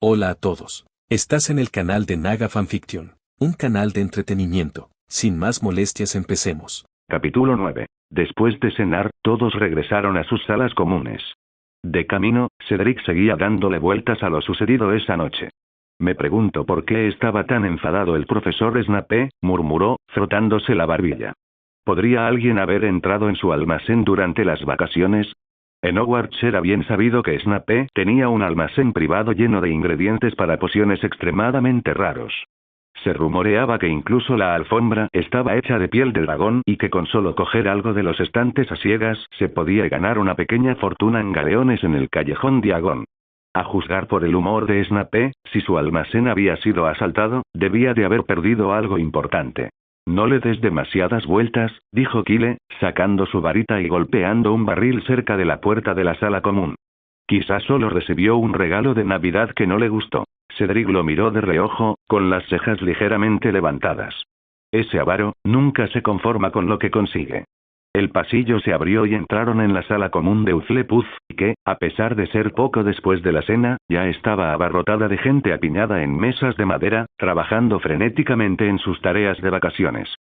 Hola a todos. Estás en el canal de Naga Fanfiction, un canal de entretenimiento. Sin más molestias, empecemos. Capítulo 9. Después de cenar, todos regresaron a sus salas comunes. De camino, Cedric seguía dándole vueltas a lo sucedido esa noche. Me pregunto por qué estaba tan enfadado el profesor Snape, murmuró, frotándose la barbilla. ¿Podría alguien haber entrado en su almacén durante las vacaciones? En Hogwarts era bien sabido que Snape tenía un almacén privado lleno de ingredientes para pociones extremadamente raros. Se rumoreaba que incluso la alfombra estaba hecha de piel de dragón y que con solo coger algo de los estantes a ciegas se podía ganar una pequeña fortuna en galeones en el callejón Diagon. A juzgar por el humor de Snape, si su almacén había sido asaltado, debía de haber perdido algo importante. No le des demasiadas vueltas, dijo Kyle, sacando su varita y golpeando un barril cerca de la puerta de la sala común. Quizás solo recibió un regalo de Navidad que no le gustó. Cedric lo miró de reojo, con las cejas ligeramente levantadas. Ese avaro, nunca se conforma con lo que consigue. El pasillo se abrió y entraron en la sala común de Hufflepuff, que, a pesar de ser poco después de la cena, ya estaba abarrotada de gente apiñada en mesas de madera, trabajando frenéticamente en sus tareas de vacaciones.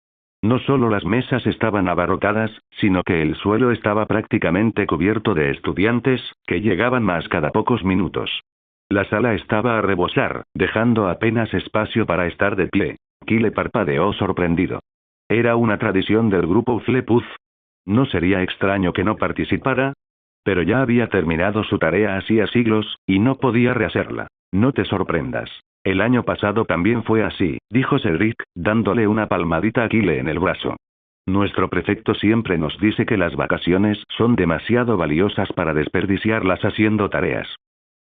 No solo las mesas estaban abarrotadas, sino que el suelo estaba prácticamente cubierto de estudiantes, que llegaban más cada pocos minutos. La sala estaba a rebosar, dejando apenas espacio para estar de pie. Kyle parpadeó sorprendido. Era una tradición del grupo Hufflepuff. ¿No sería extraño que no participara? Pero ya había terminado su tarea hacía siglos, y no podía rehacerla. No te sorprendas. El año pasado también fue así, dijo Cedric, dándole una palmadita a Kyle en el brazo. Nuestro prefecto siempre nos dice que las vacaciones son demasiado valiosas para desperdiciarlas haciendo tareas.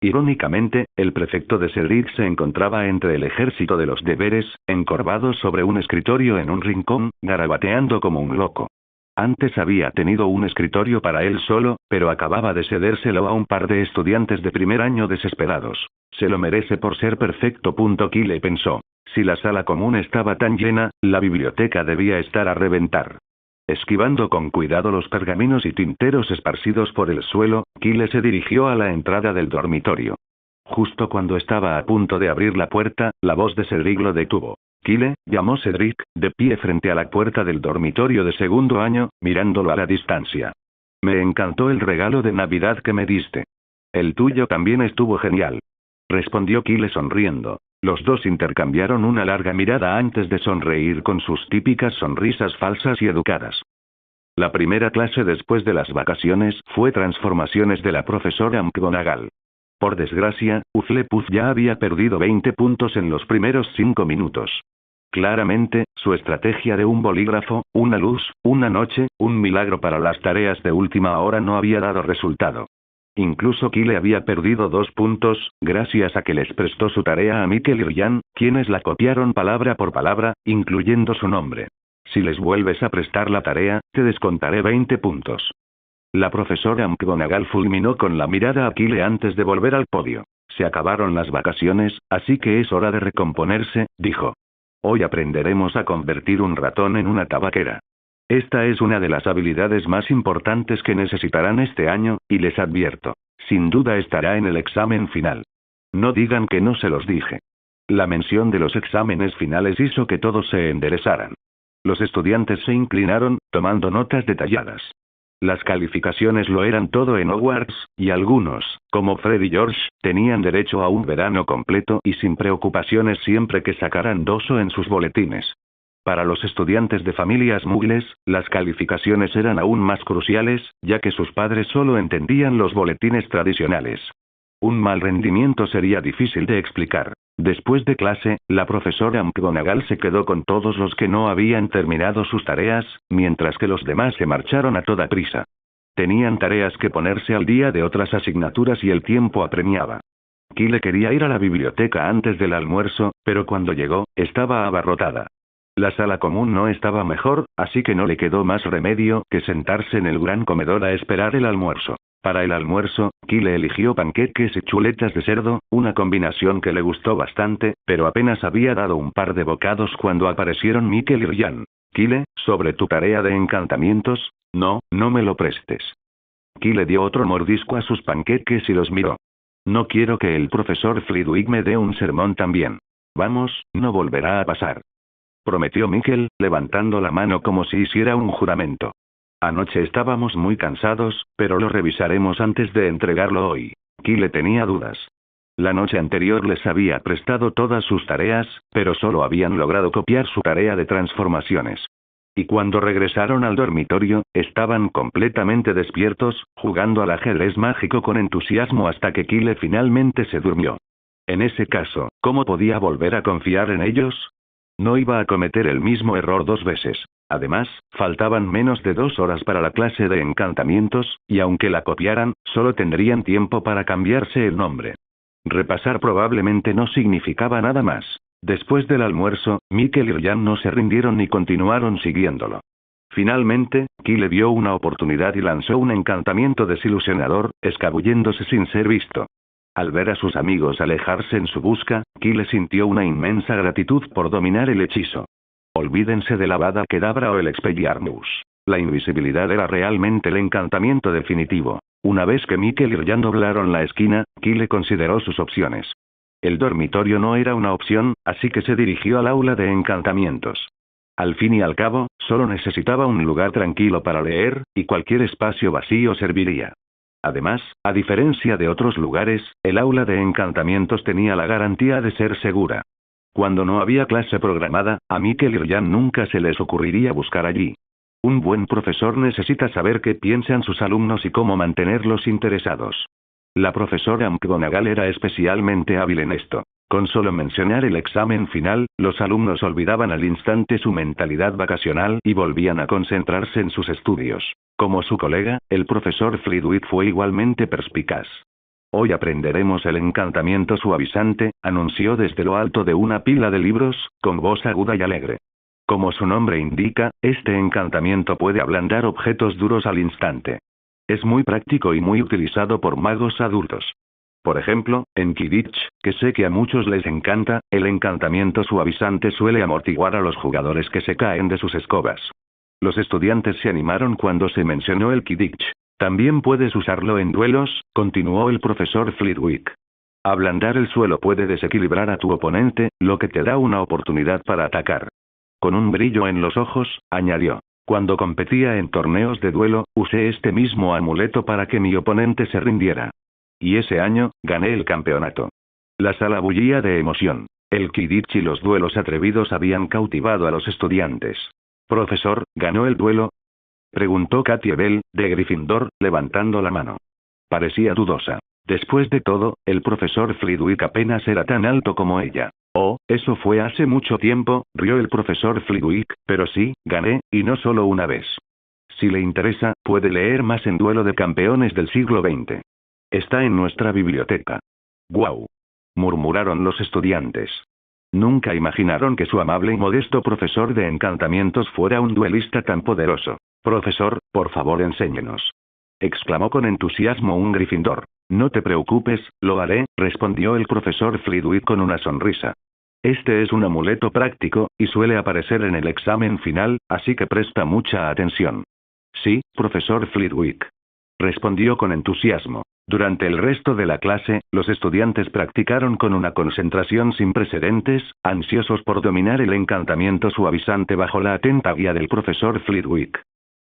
Irónicamente, el prefecto de Cedric se encontraba entre el ejército de los deberes, encorvado sobre un escritorio en un rincón, garabateando como un loco. Antes había tenido un escritorio para él solo, pero acababa de cedérselo a un par de estudiantes de primer año desesperados. Se lo merece por ser perfecto. Kyle pensó. Si la sala común estaba tan llena, la biblioteca debía estar a reventar. Esquivando con cuidado los pergaminos y tinteros esparcidos por el suelo, Kyle se dirigió a la entrada del dormitorio. Justo cuando estaba a punto de abrir la puerta, la voz de Cedric lo detuvo. Kyle, llamó Cedric, de pie frente a la puerta del dormitorio de segundo año, mirándolo a la distancia. Me encantó el regalo de Navidad que me diste. El tuyo también estuvo genial. Respondió Kyle sonriendo. Los dos intercambiaron una larga mirada antes de sonreír con sus típicas sonrisas falsas y educadas. La primera clase después de las vacaciones fue Transformaciones de la profesora McGonagall. Por desgracia, Hufflepuff ya había perdido 20 puntos en los primeros 5 minutos. Claramente, su estrategia de un bolígrafo, una luz, una noche, un milagro para las tareas de última hora no había dado resultado. Incluso Kyle había perdido 2 puntos, gracias a que les prestó su tarea a Mikkel y Ryan, quienes la copiaron palabra por palabra, incluyendo su nombre. Si les vuelves a prestar la tarea, te descontaré 20 puntos. La profesora McGonagall fulminó con la mirada a Kyle antes de volver al podio. Se acabaron las vacaciones, así que es hora de recomponerse, dijo. Hoy aprenderemos a convertir un ratón en una tabaquera. Esta es una de las habilidades más importantes que necesitarán este año, y les advierto. Sin duda estará en el examen final. No digan que no se los dije. La mención de los exámenes finales hizo que todos se enderezaran. Los estudiantes se inclinaron, tomando notas detalladas. Las calificaciones lo eran todo en Hogwarts, y algunos, como Fred y George, tenían derecho a un verano completo y sin preocupaciones siempre que sacaran 2 en sus boletines. Para los estudiantes de familias muggles, las calificaciones eran aún más cruciales, ya que sus padres solo entendían los boletines tradicionales. Un mal rendimiento sería difícil de explicar. Después de clase, la profesora McGonagall se quedó con todos los que no habían terminado sus tareas, mientras que los demás se marcharon a toda prisa. Tenían tareas que ponerse al día de otras asignaturas y el tiempo apremiaba. Kyle quería ir a la biblioteca antes del almuerzo, pero cuando llegó, estaba abarrotada. La sala común no estaba mejor, así que no le quedó más remedio que sentarse en el gran comedor a esperar el almuerzo. Para el almuerzo, Kyle eligió panqueques y chuletas de cerdo, una combinación que le gustó bastante, pero apenas había dado un par de bocados cuando aparecieron Mikkel y Ryan. Kyle, sobre tu tarea de encantamientos, no me lo prestes. Kyle dio otro mordisco a sus panqueques y los miró. No quiero que el profesor Flitwick me dé un sermón también. Vamos, no volverá a pasar. Prometió Mikkel, levantando la mano como si hiciera un juramento. Anoche estábamos muy cansados, pero lo revisaremos antes de entregarlo hoy. Kyle tenía dudas. La noche anterior les había prestado todas sus tareas, pero solo habían logrado copiar su tarea de transformaciones. Y cuando regresaron al dormitorio, estaban completamente despiertos, jugando al ajedrez mágico con entusiasmo hasta que Kyle finalmente se durmió. En ese caso, ¿cómo podía volver a confiar en ellos? No iba a cometer el mismo error 2 veces. Además, faltaban menos de 2 horas para la clase de encantamientos, y aunque la copiaran, solo tendrían tiempo para cambiarse el nombre. Repasar probablemente no significaba nada más. Después del almuerzo, Mikkel y Ryan no se rindieron ni continuaron siguiéndolo. Finalmente, Kyle vio una oportunidad y lanzó un encantamiento desilusionador, escabulléndose sin ser visto. Al ver a sus amigos alejarse en su busca, Kyle sintió una inmensa gratitud por dominar el hechizo. Olvídense de la Avada Kedavra o el Expelliarmus. La invisibilidad era realmente el encantamiento definitivo. Una vez que Mikkel y Ryan doblaron la esquina, Kyle consideró sus opciones. El dormitorio no era una opción, así que se dirigió al aula de encantamientos. Al fin y al cabo, solo necesitaba un lugar tranquilo para leer, y cualquier espacio vacío serviría. Además, a diferencia de otros lugares, el aula de encantamientos tenía la garantía de ser segura. Cuando no había clase programada, a Mikkel y Ryan nunca se les ocurriría buscar allí. Un buen profesor necesita saber qué piensan sus alumnos y cómo mantenerlos interesados. La profesora McGonagall era especialmente hábil en esto. Con solo mencionar el examen final, los alumnos olvidaban al instante su mentalidad vacacional y volvían a concentrarse en sus estudios. Como su colega, el profesor Flitwick fue igualmente perspicaz. Hoy aprenderemos el encantamiento suavizante, anunció desde lo alto de una pila de libros, con voz aguda y alegre. Como su nombre indica, este encantamiento puede ablandar objetos duros al instante. Es muy práctico y muy utilizado por magos adultos. Por ejemplo, en Quidditch, que sé que a muchos les encanta, el encantamiento suavizante suele amortiguar a los jugadores que se caen de sus escobas. Los estudiantes se animaron cuando se mencionó el Quidditch. También puedes usarlo en duelos, continuó el profesor Flitwick. Ablandar el suelo puede desequilibrar a tu oponente, lo que te da una oportunidad para atacar. Con un brillo en los ojos, añadió. Cuando competía en torneos de duelo, usé este mismo amuleto para que mi oponente se rindiera. Y ese año, gané el campeonato. La sala bullía de emoción. El Quidditch y los duelos atrevidos habían cautivado a los estudiantes. «Profesor, ¿ganó el duelo?», preguntó Katie Bell, de Gryffindor, levantando la mano. Parecía dudosa. Después de todo, el profesor Flitwick apenas era tan alto como ella. «Oh, eso fue hace mucho tiempo», rió el profesor Flitwick, «pero sí, gané, y no solo una vez. Si le interesa, puede leer más en Duelo de Campeones del siglo XX. Está en nuestra biblioteca». «¡Guau!», murmuraron los estudiantes. Nunca imaginaron que su amable y modesto profesor de encantamientos fuera un duelista tan poderoso. «Profesor, por favor enséñenos», exclamó con entusiasmo un Gryffindor. «No te preocupes, lo haré», respondió el profesor Flitwick con una sonrisa. «Este es un amuleto práctico, y suele aparecer en el examen final, así que presta mucha atención». «Sí, profesor Flitwick», respondió con entusiasmo. Durante el resto de la clase, los estudiantes practicaron con una concentración sin precedentes, ansiosos por dominar el encantamiento suavizante bajo la atenta guía del profesor Flitwick.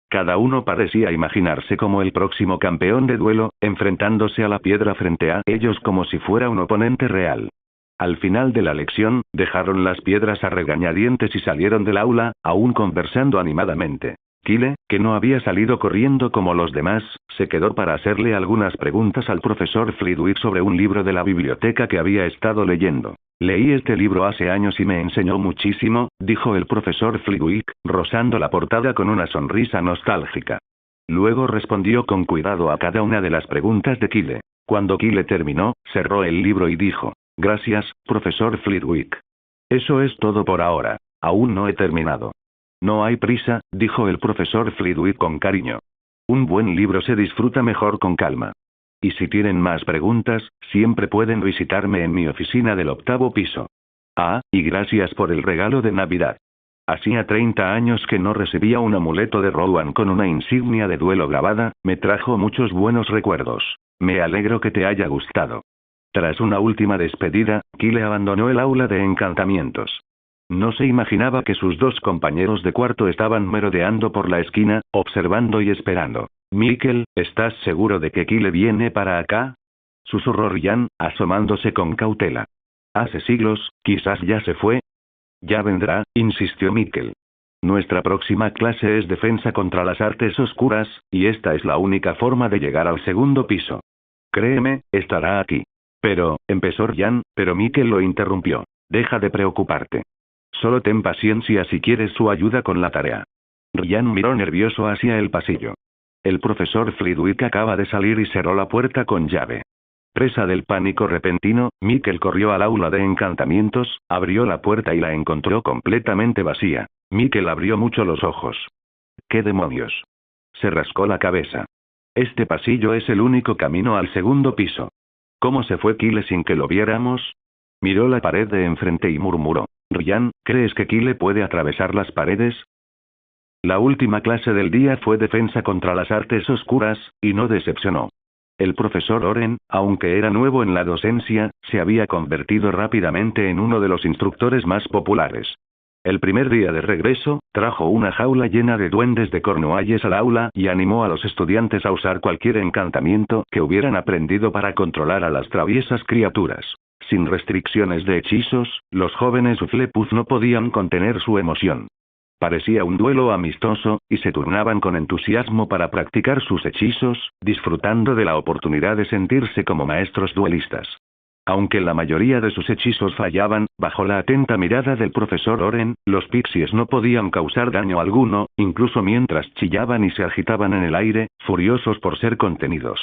Cada uno parecía imaginarse como el próximo campeón de duelo, enfrentándose a la piedra frente a ellos como si fuera un oponente real. Al final de la lección, dejaron las piedras a regañadientes y salieron del aula, aún conversando animadamente. Kyle, que no había salido corriendo como los demás, se quedó para hacerle algunas preguntas al profesor Flitwick sobre un libro de la biblioteca que había estado leyendo. «Leí este libro hace años y me enseñó muchísimo», dijo el profesor Flitwick, rozando la portada con una sonrisa nostálgica. Luego respondió con cuidado a cada una de las preguntas de Kyle. Cuando Kyle terminó, cerró el libro y dijo: «Gracias, profesor Flitwick. Eso es todo por ahora. Aún no he terminado». «No hay prisa», dijo el profesor Flitwick con cariño. «Un buen libro se disfruta mejor con calma. Y si tienen más preguntas, siempre pueden visitarme en mi oficina del 8º piso. Ah, y gracias por el regalo de Navidad. Hacía 30 años que no recibía un amuleto de Rowan con una insignia de duelo grabada, me trajo muchos buenos recuerdos. Me alegro que te haya gustado». Tras una última despedida, Kyle abandonó el aula de encantamientos. No se imaginaba que sus dos compañeros de cuarto estaban merodeando por la esquina, observando y esperando. «Mikkel, ¿estás seguro de que Kyle viene para acá?», susurró Ryan, asomándose con cautela. «Hace siglos, quizás ya se fue». «Ya vendrá», insistió Mikkel. «Nuestra próxima clase es defensa contra las artes oscuras, y esta es la única forma de llegar al segundo piso. Créeme, estará aquí». «Pero», empezó Ryan, pero Mikkel lo interrumpió. «Deja de preocuparte. Solo ten paciencia si quieres su ayuda con la tarea». Ryan miró nervioso hacia el pasillo. El profesor Flitwick acaba de salir y cerró la puerta con llave. Presa del pánico repentino, Mikkel corrió al aula de encantamientos, abrió la puerta y la encontró completamente vacía. Mikkel abrió mucho los ojos. «¿Qué demonios?». Se rascó la cabeza. «Este pasillo es el único camino al segundo piso. ¿Cómo se fue Kyle sin que lo viéramos?». Miró la pared de enfrente y murmuró. «Ryan, ¿crees que Kyle puede atravesar las paredes?». La última clase del día fue defensa contra las artes oscuras, y no decepcionó. El profesor Oren, aunque era nuevo en la docencia, se había convertido rápidamente en uno de los instructores más populares. El primer día de regreso, trajo una jaula llena de duendes de Cornualles al aula y animó a los estudiantes a usar cualquier encantamiento que hubieran aprendido para controlar a las traviesas criaturas. Sin restricciones de hechizos, los jóvenes Hufflepuff no podían contener su emoción. Parecía un duelo amistoso, y se turnaban con entusiasmo para practicar sus hechizos, disfrutando de la oportunidad de sentirse como maestros duelistas. Aunque la mayoría de sus hechizos fallaban, bajo la atenta mirada del profesor Oren, los pixies no podían causar daño alguno, incluso mientras chillaban y se agitaban en el aire, furiosos por ser contenidos.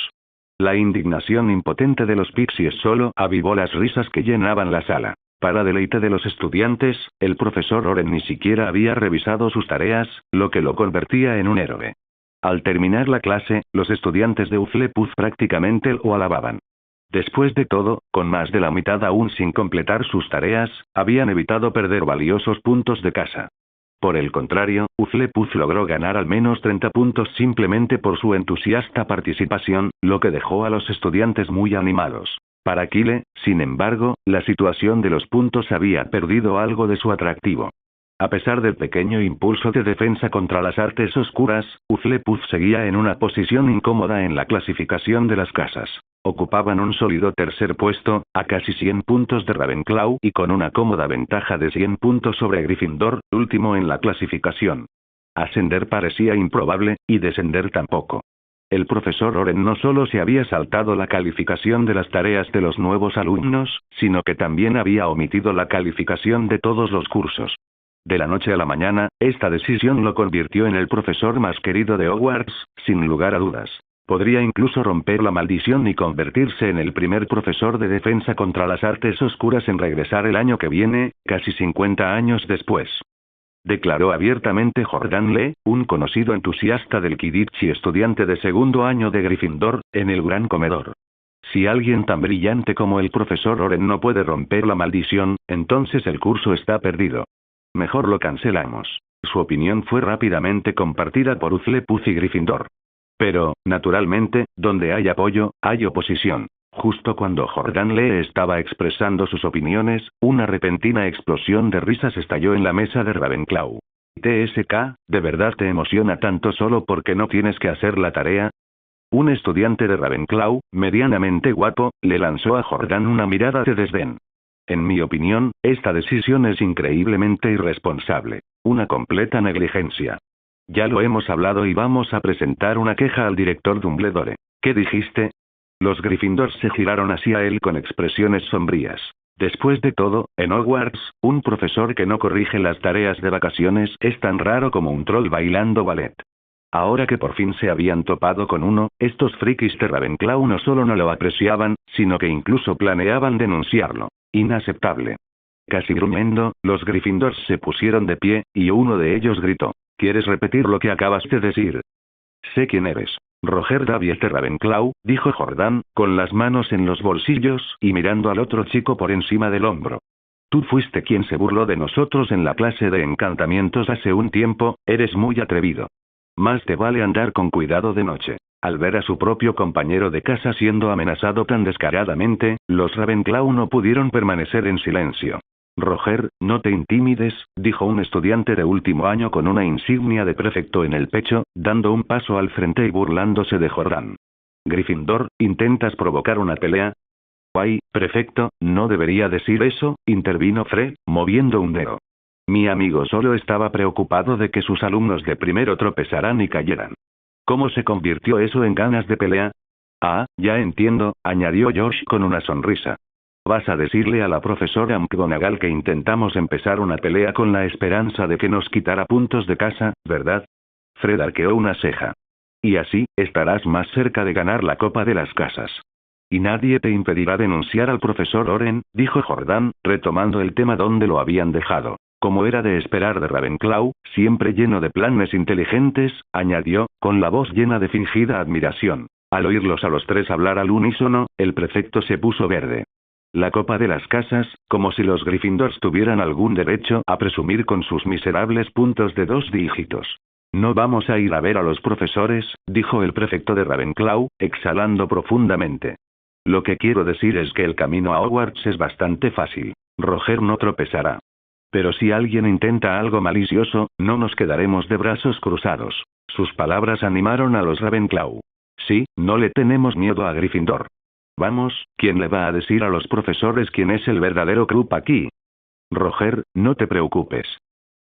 La indignación impotente de los pixies solo avivó las risas que llenaban la sala. Para deleite de los estudiantes, el profesor Oren ni siquiera había revisado sus tareas, lo que lo convertía en un héroe. Al terminar la clase, los estudiantes de Hufflepuff prácticamente lo alababan. Después de todo, con más de la mitad aún sin completar sus tareas, habían evitado perder valiosos puntos de casa. Por el contrario, Hufflepuff logró ganar al menos 30 puntos simplemente por su entusiasta participación, lo que dejó a los estudiantes muy animados. Para Kyle, sin embargo, la situación de los puntos había perdido algo de su atractivo. A pesar del pequeño impulso de defensa contra las artes oscuras, Hufflepuff seguía en una posición incómoda en la clasificación de las casas. Ocupaban un sólido tercer puesto, a casi 100 puntos de Ravenclaw y con una cómoda ventaja de 100 puntos sobre Gryffindor, último en la clasificación. Ascender parecía improbable, y descender tampoco. El profesor Oren no solo se había saltado la calificación de las tareas de los nuevos alumnos, sino que también había omitido la calificación de todos los cursos. De la noche a la mañana, esta decisión lo convirtió en el profesor más querido de Hogwarts, sin lugar a dudas. Podría incluso romper la maldición y convertirse en el primer profesor de defensa contra las artes oscuras en regresar el año que viene, casi 50 años después. Declaró abiertamente Jordan Lee, un conocido entusiasta del Quidditch y estudiante de segundo año de Gryffindor, en el gran comedor. Si alguien tan brillante como el profesor Oren no puede romper la maldición, entonces el curso está perdido. Mejor lo cancelamos. Su opinión fue rápidamente compartida por Hufflepuff y Gryffindor. Pero, naturalmente, donde hay apoyo, hay oposición. Justo cuando Jordan Lee estaba expresando sus opiniones, una repentina explosión de risas estalló en la mesa de Ravenclaw. «TSK, ¿de verdad te emociona tanto solo porque no tienes que hacer la tarea?». Un estudiante de Ravenclaw, medianamente guapo, le lanzó a Jordan una mirada de desdén. «En mi opinión, esta decisión es increíblemente irresponsable. Una completa negligencia. Ya lo hemos hablado y vamos a presentar una queja al director Dumbledore». «¿Qué dijiste?». Los Gryffindors se giraron hacia él con expresiones sombrías. Después de todo, en Hogwarts, un profesor que no corrige las tareas de vacaciones es tan raro como un troll bailando ballet. Ahora que por fin se habían topado con uno, estos frikis de Ravenclaw no solo no lo apreciaban, sino que incluso planeaban denunciarlo. Inaceptable. Casi gruñendo, los Gryffindors se pusieron de pie, y uno de ellos gritó: «¿Quieres repetir lo que acabas de decir?». «Sé quién eres. Roger Davies de Ravenclaw», dijo Jordan, con las manos en los bolsillos y mirando al otro chico por encima del hombro. «Tú fuiste quien se burló de nosotros en la clase de encantamientos hace un tiempo, eres muy atrevido. Más te vale andar con cuidado de noche. Al ver a su propio compañero de casa siendo amenazado tan descaradamente, los Ravenclaw no pudieron permanecer en silencio. Roger, no te intimides, dijo un estudiante de último año con una insignia de prefecto en el pecho, dando un paso al frente y burlándose de Jordán. Gryffindor, ¿intentas provocar una pelea? Ay, prefecto, no debería decir eso, intervino Fred, moviendo un dedo. Mi amigo solo estaba preocupado de que sus alumnos de primero tropezaran y cayeran. ¿Cómo se convirtió eso en ganas de pelea? Ah, ya entiendo, añadió George con una sonrisa. Vas a decirle a la profesora McGonagall que intentamos empezar una pelea con la esperanza de que nos quitara puntos de casa, ¿verdad? Fred arqueó una ceja. Y así, estarás más cerca de ganar la copa de las casas. Y nadie te impedirá denunciar al profesor Oren, dijo Jordán, retomando el tema donde lo habían dejado. Como era de esperar de Ravenclaw, siempre lleno de planes inteligentes, añadió, con la voz llena de fingida admiración. Al oírlos a los tres hablar al unísono, el prefecto se puso verde. La copa de las casas, como si los Gryffindors tuvieran algún derecho a presumir con sus miserables puntos de 2 dígitos. No vamos a ir a ver a los profesores, dijo el prefecto de Ravenclaw, exhalando profundamente. Lo que quiero decir es que el camino a Hogwarts es bastante fácil. Roger no tropezará. Pero si alguien intenta algo malicioso, no nos quedaremos de brazos cruzados. Sus palabras animaron a los Ravenclaw. Sí, no le tenemos miedo a Gryffindor. Vamos, ¿quién le va a decir a los profesores quién es el verdadero Krupp aquí? Roger, no te preocupes.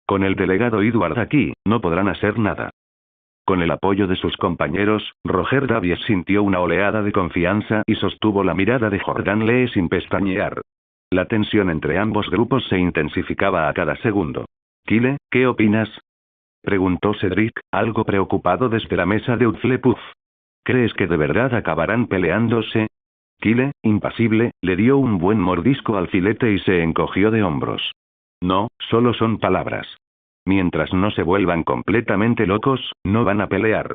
Con el delegado Edward aquí, no podrán hacer nada. Con el apoyo de sus compañeros, Roger Davies sintió una oleada de confianza y sostuvo la mirada de Jordan Lee sin pestañear. La tensión entre ambos grupos se intensificaba a cada segundo. Kyle, ¿qué opinas? Preguntó Cedric, algo preocupado desde la mesa de Hufflepuff. ¿Crees que de verdad acabarán peleándose? Kyle, impasible, le dio un buen mordisco al filete y se encogió de hombros. No, solo son palabras. Mientras no se vuelvan completamente locos, no van a pelear.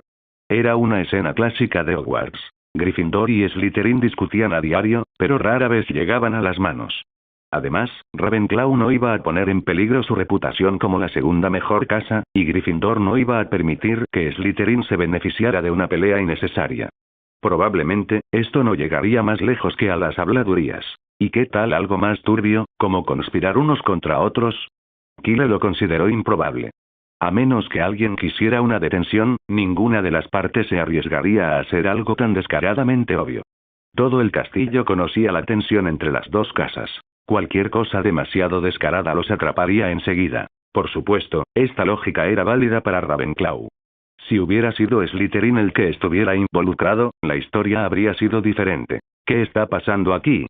Era una escena clásica de Hogwarts. Gryffindor y Slytherin discutían a diario, pero rara vez llegaban a las manos. Además, Ravenclaw no iba a poner en peligro su reputación como la segunda mejor casa, y Gryffindor no iba a permitir que Slytherin se beneficiara de una pelea innecesaria. Probablemente, esto no llegaría más lejos que a las habladurías. ¿Y qué tal algo más turbio, como conspirar unos contra otros? Kyle lo consideró improbable. A menos que alguien quisiera una detención, ninguna de las partes se arriesgaría a hacer algo tan descaradamente obvio. Todo el castillo conocía la tensión entre las dos casas. Cualquier cosa demasiado descarada los atraparía enseguida. Por supuesto, esta lógica era válida para Ravenclaw. Si hubiera sido Slytherin el que estuviera involucrado, la historia habría sido diferente. ¿Qué está pasando aquí?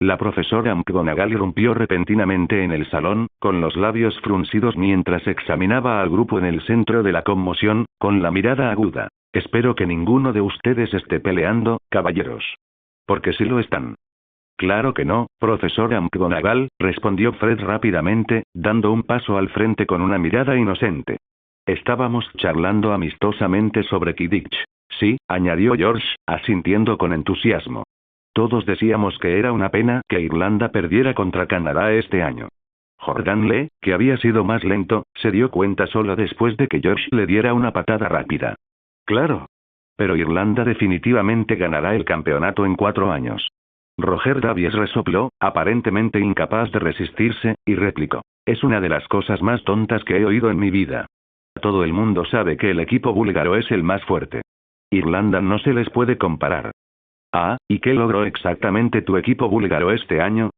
La profesora McGonagall irrumpió repentinamente en el salón, con los labios fruncidos mientras examinaba al grupo en el centro de la conmoción, con la mirada aguda. Espero que ninguno de ustedes esté peleando, caballeros. Porque sí lo están. Claro que no, profesora McGonagall, respondió Fred rápidamente, dando un paso al frente con una mirada inocente. Estábamos charlando amistosamente sobre Quidditch. Sí, añadió George, asintiendo con entusiasmo. Todos decíamos que era una pena que Irlanda perdiera contra Canadá este año. Jordan Lee, que había sido más lento, se dio cuenta solo después de que George le diera una patada rápida. Claro. Pero Irlanda definitivamente ganará el campeonato en 4 años. Roger Davies resopló, aparentemente incapaz de resistirse, y replicó. Es una de las cosas más tontas que he oído en mi vida. Todo el mundo sabe que el equipo búlgaro es el más fuerte. Irlanda no se les puede comparar. Ah, ¿y qué logró exactamente tu equipo búlgaro este año?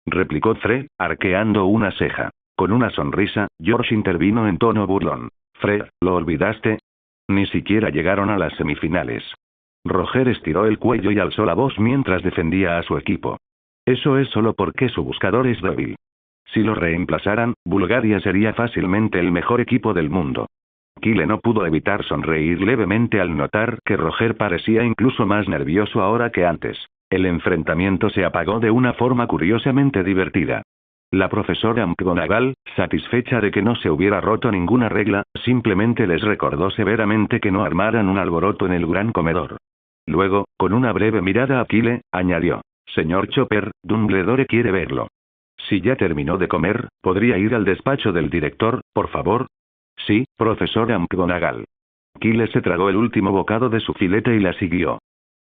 Replicó Fred, arqueando una ceja. Con una sonrisa, George intervino en tono burlón. Fred, ¿lo olvidaste? Ni siquiera llegaron a las semifinales. Roger estiró el cuello y alzó la voz mientras defendía a su equipo. Eso es solo porque su buscador es débil. Si lo reemplazaran, Bulgaria sería fácilmente el mejor equipo del mundo. Kyle no pudo evitar sonreír levemente al notar que Roger parecía incluso más nervioso ahora que antes. El enfrentamiento se apagó de una forma curiosamente divertida. La profesora McGonagall, satisfecha de que no se hubiera roto ninguna regla, simplemente les recordó severamente que no armaran un alboroto en el gran comedor. Luego, con una breve mirada a Kyle, añadió. Señor Chopper, Dumbledore quiere verlo. Si ya terminó de comer, ¿podría ir al despacho del director, por favor? Sí, profesora McGonagall. Kyle se tragó el último bocado de su filete y la siguió.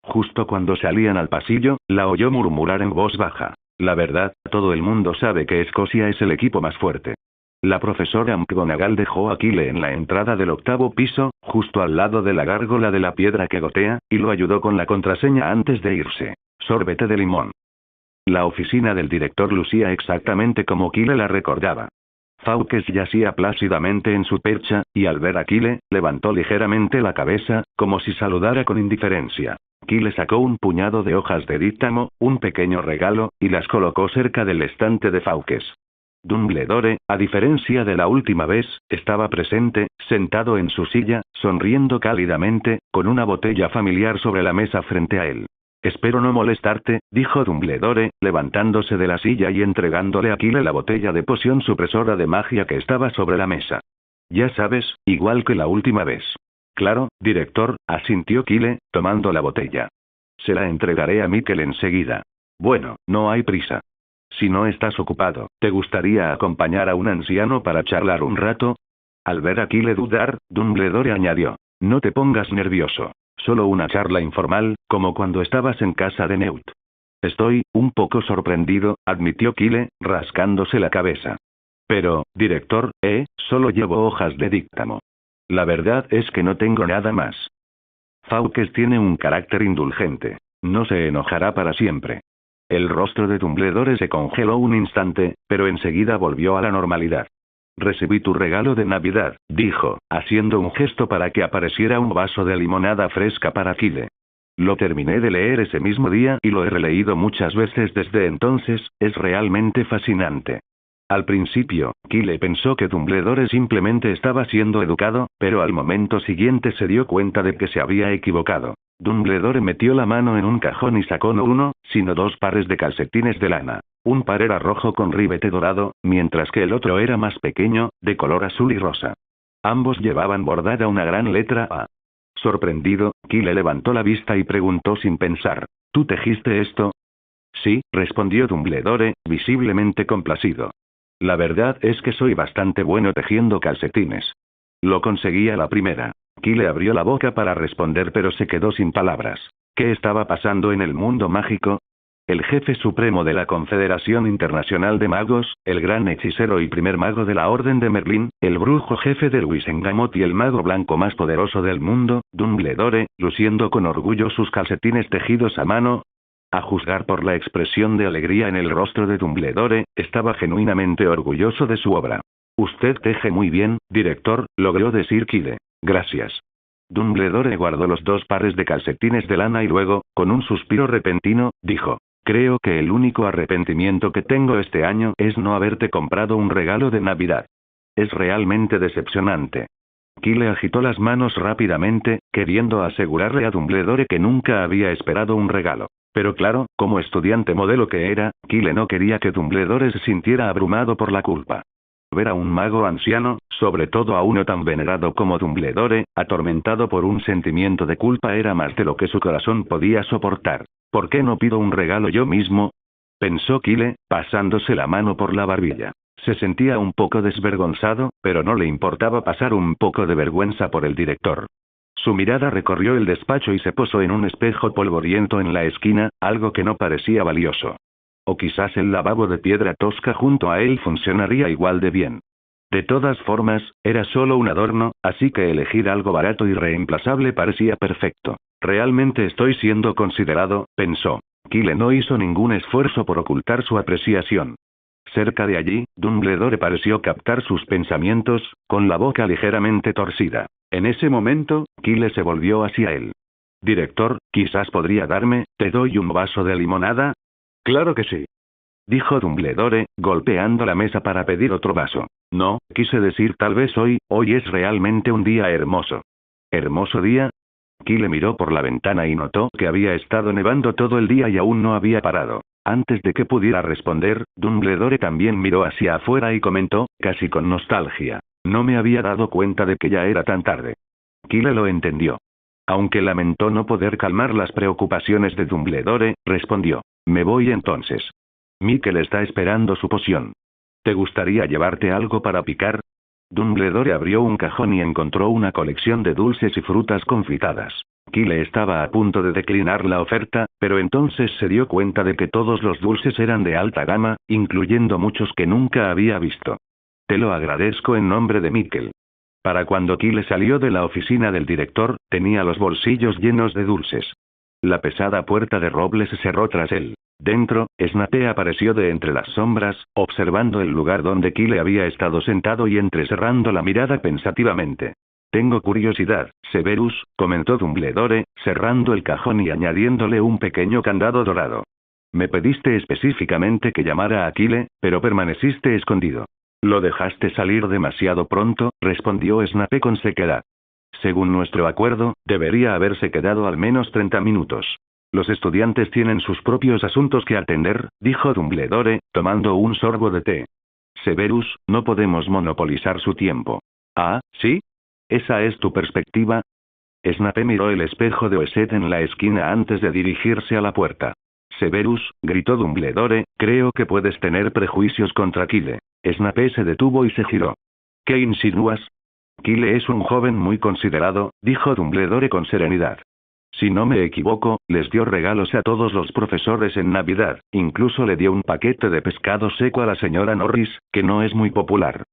Justo cuando salían al pasillo, la oyó murmurar en voz baja. La verdad, todo el mundo sabe que Escocia es el equipo más fuerte. La profesora McGonagall dejó a Kyle en la entrada del 8º piso, justo al lado de la gárgola de la piedra que gotea, y lo ayudó con la contraseña antes de irse. Sorbete de limón. La oficina del director lucía exactamente como Kyle la recordaba. Fawkes yacía plácidamente en su percha, y al ver a Kyle, levantó ligeramente la cabeza, como si saludara con indiferencia. Kyle sacó un puñado de hojas de díptamo, un pequeño regalo, y las colocó cerca del estante de Fawkes. Dumbledore, a diferencia de la última vez, estaba presente, sentado en su silla, sonriendo cálidamente, con una botella familiar sobre la mesa frente a él. Espero no molestarte, dijo Dumbledore, levantándose de la silla y entregándole a Kyle la botella de poción supresora de magia que estaba sobre la mesa. Ya sabes, igual que la última vez. Claro, director, asintió Kyle, tomando la botella. Se la entregaré a Mikkel enseguida. Bueno, no hay prisa. Si no estás ocupado, ¿te gustaría acompañar a un anciano para charlar un rato? Al ver a Kyle dudar, Dumbledore añadió. No te pongas nervioso. Solo una charla informal, como cuando estabas en casa de Newt. Estoy un poco sorprendido, admitió Kyle, rascándose la cabeza. Pero, director, solo llevo hojas de díptamo. La verdad es que no tengo nada más. Fawkes tiene un carácter indulgente. No se enojará para siempre. El rostro de Dumbledore se congeló un instante, pero enseguida volvió a la normalidad. Recibí tu regalo de Navidad, dijo, haciendo un gesto para que apareciera un vaso de limonada fresca para Kyle. Lo terminé de leer ese mismo día y lo he releído muchas veces desde entonces, es realmente fascinante. Al principio, Kyle pensó que Dumbledore simplemente estaba siendo educado, pero al momento siguiente se dio cuenta de que se había equivocado. Dumbledore metió la mano en un cajón y sacó no uno, sino 2 pares de calcetines de lana. Un par era rojo con ribete dorado, mientras que el otro era más pequeño, de color azul y rosa. Ambos llevaban bordada una gran letra A. Sorprendido, Kyle levantó la vista y preguntó sin pensar, ¿tú tejiste esto? Sí, respondió Dumbledore, visiblemente complacido. La verdad es que soy bastante bueno tejiendo calcetines. Lo conseguí a la primera. Kyle abrió la boca para responder pero se quedó sin palabras. ¿Qué estaba pasando en el mundo mágico? El jefe supremo de la Confederación Internacional de Magos, el gran hechicero y primer mago de la Orden de Merlín, el brujo jefe de Wisengamot y el mago blanco más poderoso del mundo, Dumbledore, luciendo con orgullo sus calcetines tejidos a mano. A juzgar por la expresión de alegría en el rostro de Dumbledore, estaba genuinamente orgulloso de su obra. Usted teje muy bien, director, logró decir Kyle. Gracias. Dumbledore guardó los 2 pares de calcetines de lana y luego, con un suspiro repentino, dijo. Creo que el único arrepentimiento que tengo este año es no haberte comprado un regalo de Navidad. Es realmente decepcionante. Kyle agitó las manos rápidamente, queriendo asegurarle a Dumbledore que nunca había esperado un regalo. Pero claro, como estudiante modelo que era, Kyle no quería que Dumbledore se sintiera abrumado por la culpa. Ver a un mago anciano, sobre todo a uno tan venerado como Dumbledore, atormentado por un sentimiento de culpa era más de lo que su corazón podía soportar. ¿Por qué no pido un regalo yo mismo? Pensó Kyle, pasándose la mano por la barbilla. Se sentía un poco desvergonzado, pero no le importaba pasar un poco de vergüenza por el director. Su mirada recorrió el despacho y se posó en un espejo polvoriento en la esquina, algo que no parecía valioso. O quizás el lavabo de piedra tosca junto a él funcionaría igual de bien. De todas formas, era solo un adorno, así que elegir algo barato y reemplazable parecía perfecto. Realmente estoy siendo considerado, pensó. Kyle no hizo ningún esfuerzo por ocultar su apreciación. Cerca de allí, Dumbledore pareció captar sus pensamientos, con la boca ligeramente torcida. En ese momento, Kyle se volvió hacia él. Director, quizás podría darme, ¿te doy un vaso de limonada? Claro que sí. Dijo Dumbledore, golpeando la mesa para pedir otro vaso. No, quise decir tal vez hoy es realmente un día hermoso. ¿Hermoso día? Kyle miró por la ventana y notó que había estado nevando todo el día y aún no había parado. Antes de que pudiera responder, Dumbledore también miró hacia afuera y comentó, casi con nostalgia. No me había dado cuenta de que ya era tan tarde. Kyle lo entendió. Aunque lamentó no poder calmar las preocupaciones de Dumbledore, respondió. Me voy entonces. Mikkel está esperando su poción. ¿Te gustaría llevarte algo para picar? Dumbledore abrió un cajón y encontró una colección de dulces y frutas confitadas. Kyle estaba a punto de declinar la oferta, pero entonces se dio cuenta de que todos los dulces eran de alta gama, incluyendo muchos que nunca había visto. Te lo agradezco en nombre de Mikkel. Para cuando Kyle salió de la oficina del director, tenía los bolsillos llenos de dulces. La pesada puerta de roble se cerró tras él. Dentro, Snape apareció de entre las sombras, observando el lugar donde Kyle había estado sentado y entrecerrando la mirada pensativamente. Tengo curiosidad, Severus, comentó Dumbledore, cerrando el cajón y añadiéndole un pequeño candado dorado. Me pediste específicamente que llamara a Kyle, pero permaneciste escondido. Lo dejaste salir demasiado pronto, respondió Snape con sequedad. Según nuestro acuerdo, debería haberse quedado al menos 30 minutos. Los estudiantes tienen sus propios asuntos que atender, dijo Dumbledore, tomando un sorbo de té. Severus, no podemos monopolizar su tiempo. Ah, ¿sí? ¿Esa es tu perspectiva? Snape miró el espejo de Oeset en la esquina antes de dirigirse a la puerta. Severus, gritó Dumbledore, creo que puedes tener prejuicios contra Kyle. Snape se detuvo y se giró. ¿Qué insinúas? Kyle es un joven muy considerado, dijo Dumbledore con serenidad. Si no me equivoco, les dio regalos a todos los profesores en Navidad, incluso le dio un paquete de pescado seco a la señora Norris, que no es muy popular.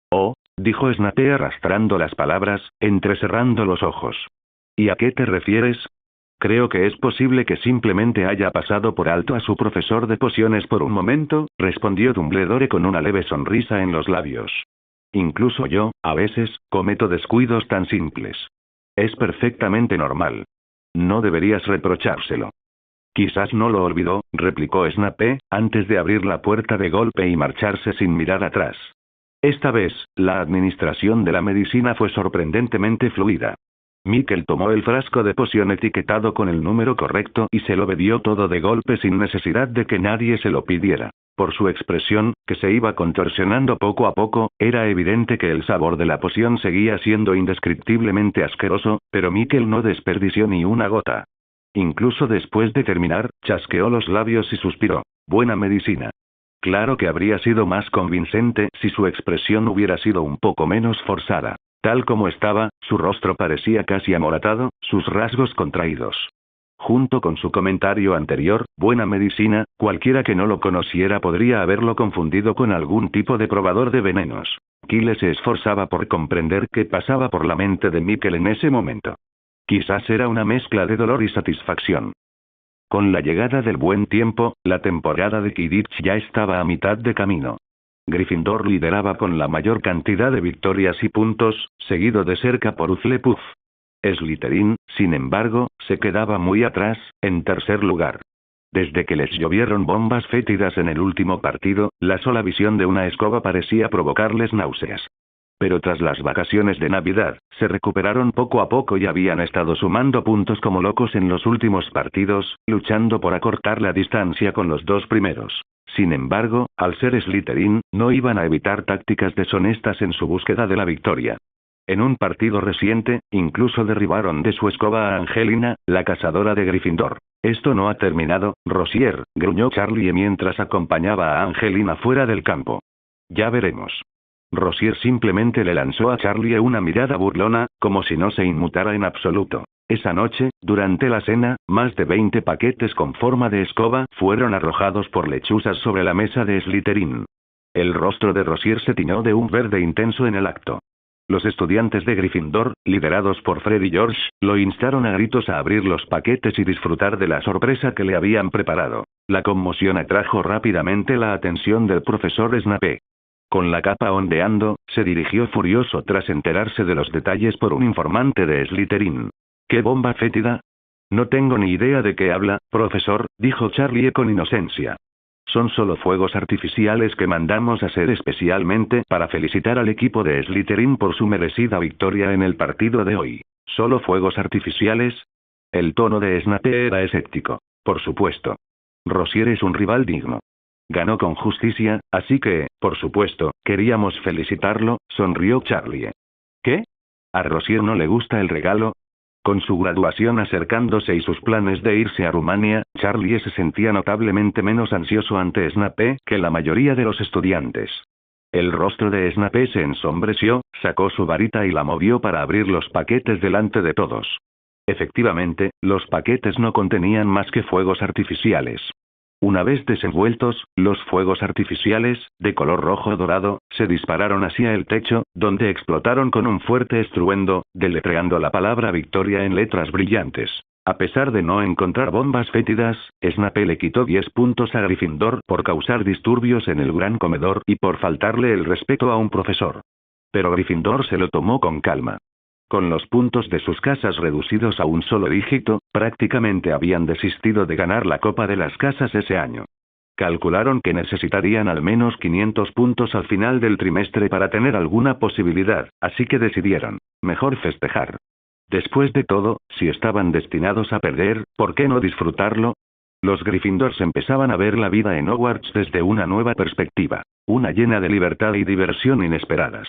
Oh, dijo Snape arrastrando las palabras, entrecerrando los ojos. ¿Y a qué te refieres? Creo que es posible que simplemente haya pasado por alto a su profesor de pociones por un momento, respondió Dumbledore con una leve sonrisa en los labios. Incluso yo, a veces, cometo descuidos tan simples. Es perfectamente normal. No deberías reprochárselo. Quizás no lo olvidó, replicó Snape, antes de abrir la puerta de golpe y marcharse sin mirar atrás. Esta vez, la administración de la medicina fue sorprendentemente fluida. Mikkel tomó el frasco de poción etiquetado con el número correcto y se lo bebió todo de golpe sin necesidad de que nadie se lo pidiera. Por su expresión, que se iba contorsionando poco a poco, era evidente que el sabor de la poción seguía siendo indescriptiblemente asqueroso, pero Mikkel no desperdició ni una gota. Incluso después de terminar, chasqueó los labios y suspiró. Buena medicina. Claro que habría sido más convincente si su expresión hubiera sido un poco menos forzada. Tal como estaba, su rostro parecía casi amoratado, sus rasgos contraídos. Junto con su comentario anterior, buena medicina, cualquiera que no lo conociera podría haberlo confundido con algún tipo de probador de venenos. Kyle se esforzaba por comprender qué pasaba por la mente de Mikkel en ese momento. Quizás era una mezcla de dolor y satisfacción. Con la llegada del buen tiempo, la temporada de Quidditch ya estaba a mitad de camino. Gryffindor lideraba con la mayor cantidad de victorias y puntos, seguido de cerca por Hufflepuff. Slytherin, sin embargo, se quedaba muy atrás, en tercer lugar. Desde que les llovieron bombas fétidas en el último partido, la sola visión de una escoba parecía provocarles náuseas. Pero tras las vacaciones de Navidad, se recuperaron poco a poco y habían estado sumando puntos como locos en los últimos partidos, luchando por acortar la distancia con los dos primeros. Sin embargo, al ser Slytherin, no iban a evitar tácticas deshonestas en su búsqueda de la victoria. En un partido reciente, incluso derribaron de su escoba a Angelina, la cazadora de Gryffindor. Esto no ha terminado, Rosier, gruñó Charlie mientras acompañaba a Angelina fuera del campo. Ya veremos. Rosier simplemente le lanzó a Charlie una mirada burlona, como si no se inmutara en absoluto. Esa noche, durante la cena, más de 20 paquetes con forma de escoba fueron arrojados por lechuzas sobre la mesa de Slytherin. El rostro de Rosier se tiñó de un verde intenso en el acto. Los estudiantes de Gryffindor, liderados por Fred y George, lo instaron a gritos a abrir los paquetes y disfrutar de la sorpresa que le habían preparado. La conmoción atrajo rápidamente la atención del profesor Snape. Con la capa ondeando, se dirigió furioso tras enterarse de los detalles por un informante de Slytherin. ¿Qué bomba fétida? No tengo ni idea de qué habla, profesor, dijo Charlie con inocencia. Son solo fuegos artificiales que mandamos a hacer especialmente para felicitar al equipo de Slytherin por su merecida victoria en el partido de hoy. ¿Solo fuegos artificiales? El tono de Snape era escéptico. Por supuesto. Rosier es un rival digno. Ganó con justicia, así que, por supuesto, queríamos felicitarlo, sonrió Charlie. ¿Qué? ¿A Rosier no le gusta el regalo? Con su graduación acercándose y sus planes de irse a Rumania, Charlie se sentía notablemente menos ansioso ante Snape que la mayoría de los estudiantes. El rostro de Snape se ensombreció, sacó su varita y la movió para abrir los paquetes delante de todos. Efectivamente, los paquetes no contenían más que fuegos artificiales. Una vez desenvueltos, los fuegos artificiales, de color rojo dorado, se dispararon hacia el techo, donde explotaron con un fuerte estruendo, deletreando la palabra victoria en letras brillantes. A pesar de no encontrar bombas fétidas, Snape le quitó 10 puntos a Gryffindor por causar disturbios en el gran comedor y por faltarle el respeto a un profesor. Pero Gryffindor se lo tomó con calma. Con los puntos de sus casas reducidos a un solo dígito, prácticamente habían desistido de ganar la Copa de las Casas ese año. Calcularon que necesitarían al menos 500 puntos al final del trimestre para tener alguna posibilidad, así que decidieron, mejor festejar. Después de todo, si estaban destinados a perder, ¿por qué no disfrutarlo? Los Gryffindors empezaban a ver la vida en Hogwarts desde una nueva perspectiva, una llena de libertad y diversión inesperadas.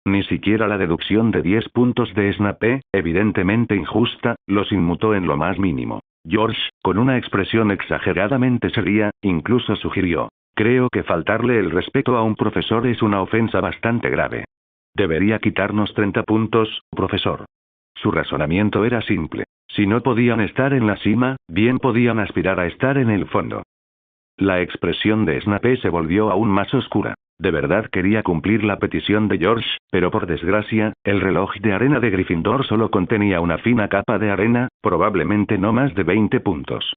Ni siquiera la deducción de 10 puntos de Snape, evidentemente injusta, los inmutó en lo más mínimo. George, con una expresión exageradamente seria, incluso sugirió: creo que faltarle el respeto a un profesor es una ofensa bastante grave. Debería quitarnos 30 puntos, profesor. Su razonamiento era simple. Si no podían estar en la cima, bien podían aspirar a estar en el fondo. La expresión de Snape se volvió aún más oscura. De verdad quería cumplir la petición de George, pero por desgracia, el reloj de arena de Gryffindor solo contenía una fina capa de arena, probablemente no más de 20 puntos.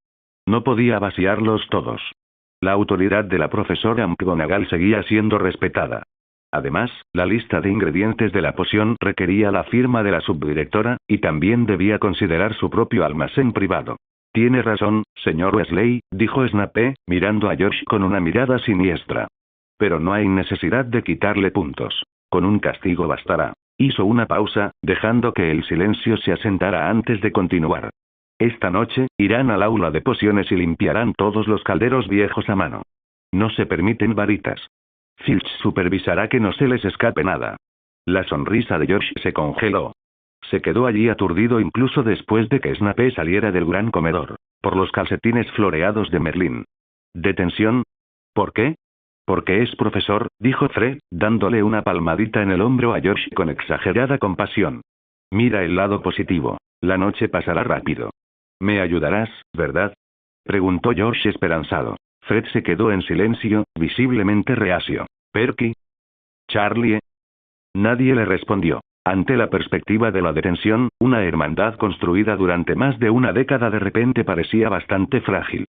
No podía vaciarlos todos. La autoridad de la profesora McGonagall seguía siendo respetada. Además, la lista de ingredientes de la poción requería la firma de la subdirectora, y también debía considerar su propio almacén privado. Tiene razón, señor Weasley, dijo Snape, mirando a George con una mirada siniestra. Pero no hay necesidad de quitarle puntos. Con un castigo bastará. Hizo una pausa, dejando que el silencio se asentara antes de continuar. Esta noche, irán al aula de pociones y limpiarán todos los calderos viejos a mano. No se permiten varitas. Filch supervisará que no se les escape nada. La sonrisa de George se congeló. Se quedó allí aturdido incluso después de que Snape saliera del gran comedor, por los calcetines floreados de Merlín. ¿Detención? ¿Por qué? Porque es profesor, dijo Fred, dándole una palmadita en el hombro a George con exagerada compasión. Mira el lado positivo. La noche pasará rápido. ¿Me ayudarás, verdad? Preguntó George esperanzado. Fred se quedó en silencio, visiblemente reacio. ¿Perky? ¿Charlie? Nadie le respondió. Ante la perspectiva de la detención, una hermandad construida durante más de una década de repente parecía bastante frágil.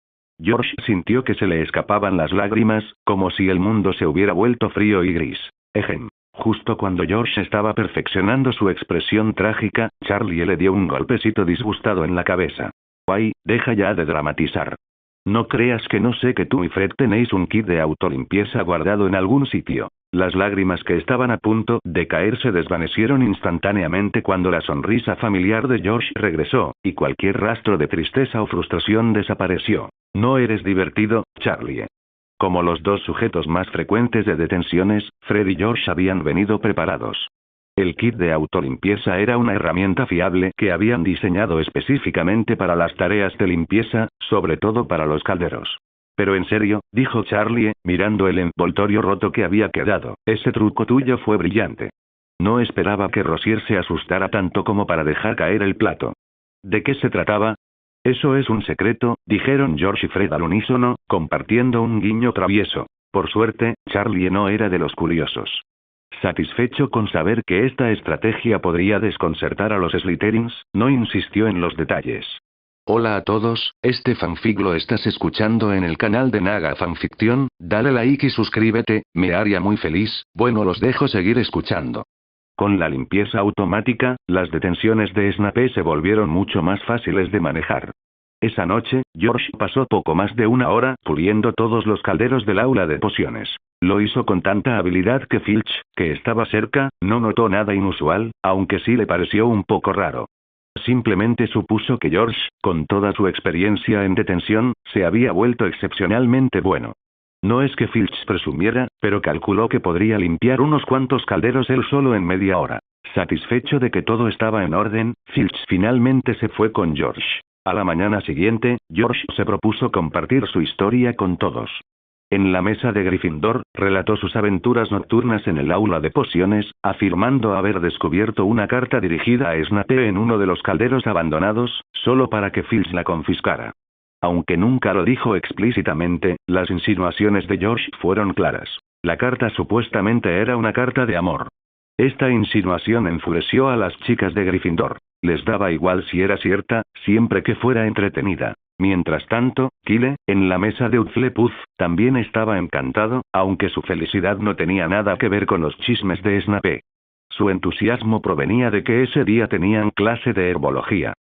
George sintió que se le escapaban las lágrimas, como si el mundo se hubiera vuelto frío y gris. Ejem. Justo cuando George estaba perfeccionando su expresión trágica, Charlie le dio un golpecito disgustado en la cabeza. «Ay, deja ya de dramatizar. No creas que no sé que tú y Fred tenéis un kit de autolimpieza guardado en algún sitio». Las lágrimas que estaban a punto de caer se desvanecieron instantáneamente cuando la sonrisa familiar de George regresó, y cualquier rastro de tristeza o frustración desapareció. «No eres divertido, Charlie». Como los dos sujetos más frecuentes de detenciones, Fred y George habían venido preparados. El kit de autolimpieza era una herramienta fiable que habían diseñado específicamente para las tareas de limpieza, sobre todo para los calderos. «Pero en serio», dijo Charlie, mirando el envoltorio roto que había quedado, «ese truco tuyo fue brillante». No esperaba que Rosier se asustara tanto como para dejar caer el plato. ¿De qué se trataba? «Eso es un secreto», dijeron George y Fred al unísono, compartiendo un guiño travieso. Por suerte, Charlie no era de los curiosos. Satisfecho con saber que esta estrategia podría desconcertar a los Slytherins, no insistió en los detalles. Hola a todos, este fanfic lo estás escuchando en el canal de Naga Fanfiction, dale like y suscríbete, me haría muy feliz. Bueno, los dejo seguir escuchando. Con la limpieza automática, las detenciones de Snape se volvieron mucho más fáciles de manejar. Esa noche, George pasó poco más de una hora puliendo todos los calderos del aula de pociones. Lo hizo con tanta habilidad que Filch, que estaba cerca, no notó nada inusual, aunque sí le pareció un poco raro. Simplemente supuso que George, con toda su experiencia en detención, se había vuelto excepcionalmente bueno. No es que Filch presumiera, pero calculó que podría limpiar unos cuantos calderos él solo en media hora. Satisfecho de que todo estaba en orden, Filch finalmente se fue con George. A la mañana siguiente, George se propuso compartir su historia con todos. En la mesa de Gryffindor, relató sus aventuras nocturnas en el aula de pociones, afirmando haber descubierto una carta dirigida a Snape en uno de los calderos abandonados, solo para que Filch la confiscara. Aunque nunca lo dijo explícitamente, las insinuaciones de George fueron claras. La carta supuestamente era una carta de amor. Esta insinuación enfureció a las chicas de Gryffindor. Les daba igual si era cierta, siempre que fuera entretenida. Mientras tanto, Kyle, en la mesa de Hufflepuff, también estaba encantado, aunque su felicidad no tenía nada que ver con los chismes de Snape. Su entusiasmo provenía de que ese día tenían clase de herbología.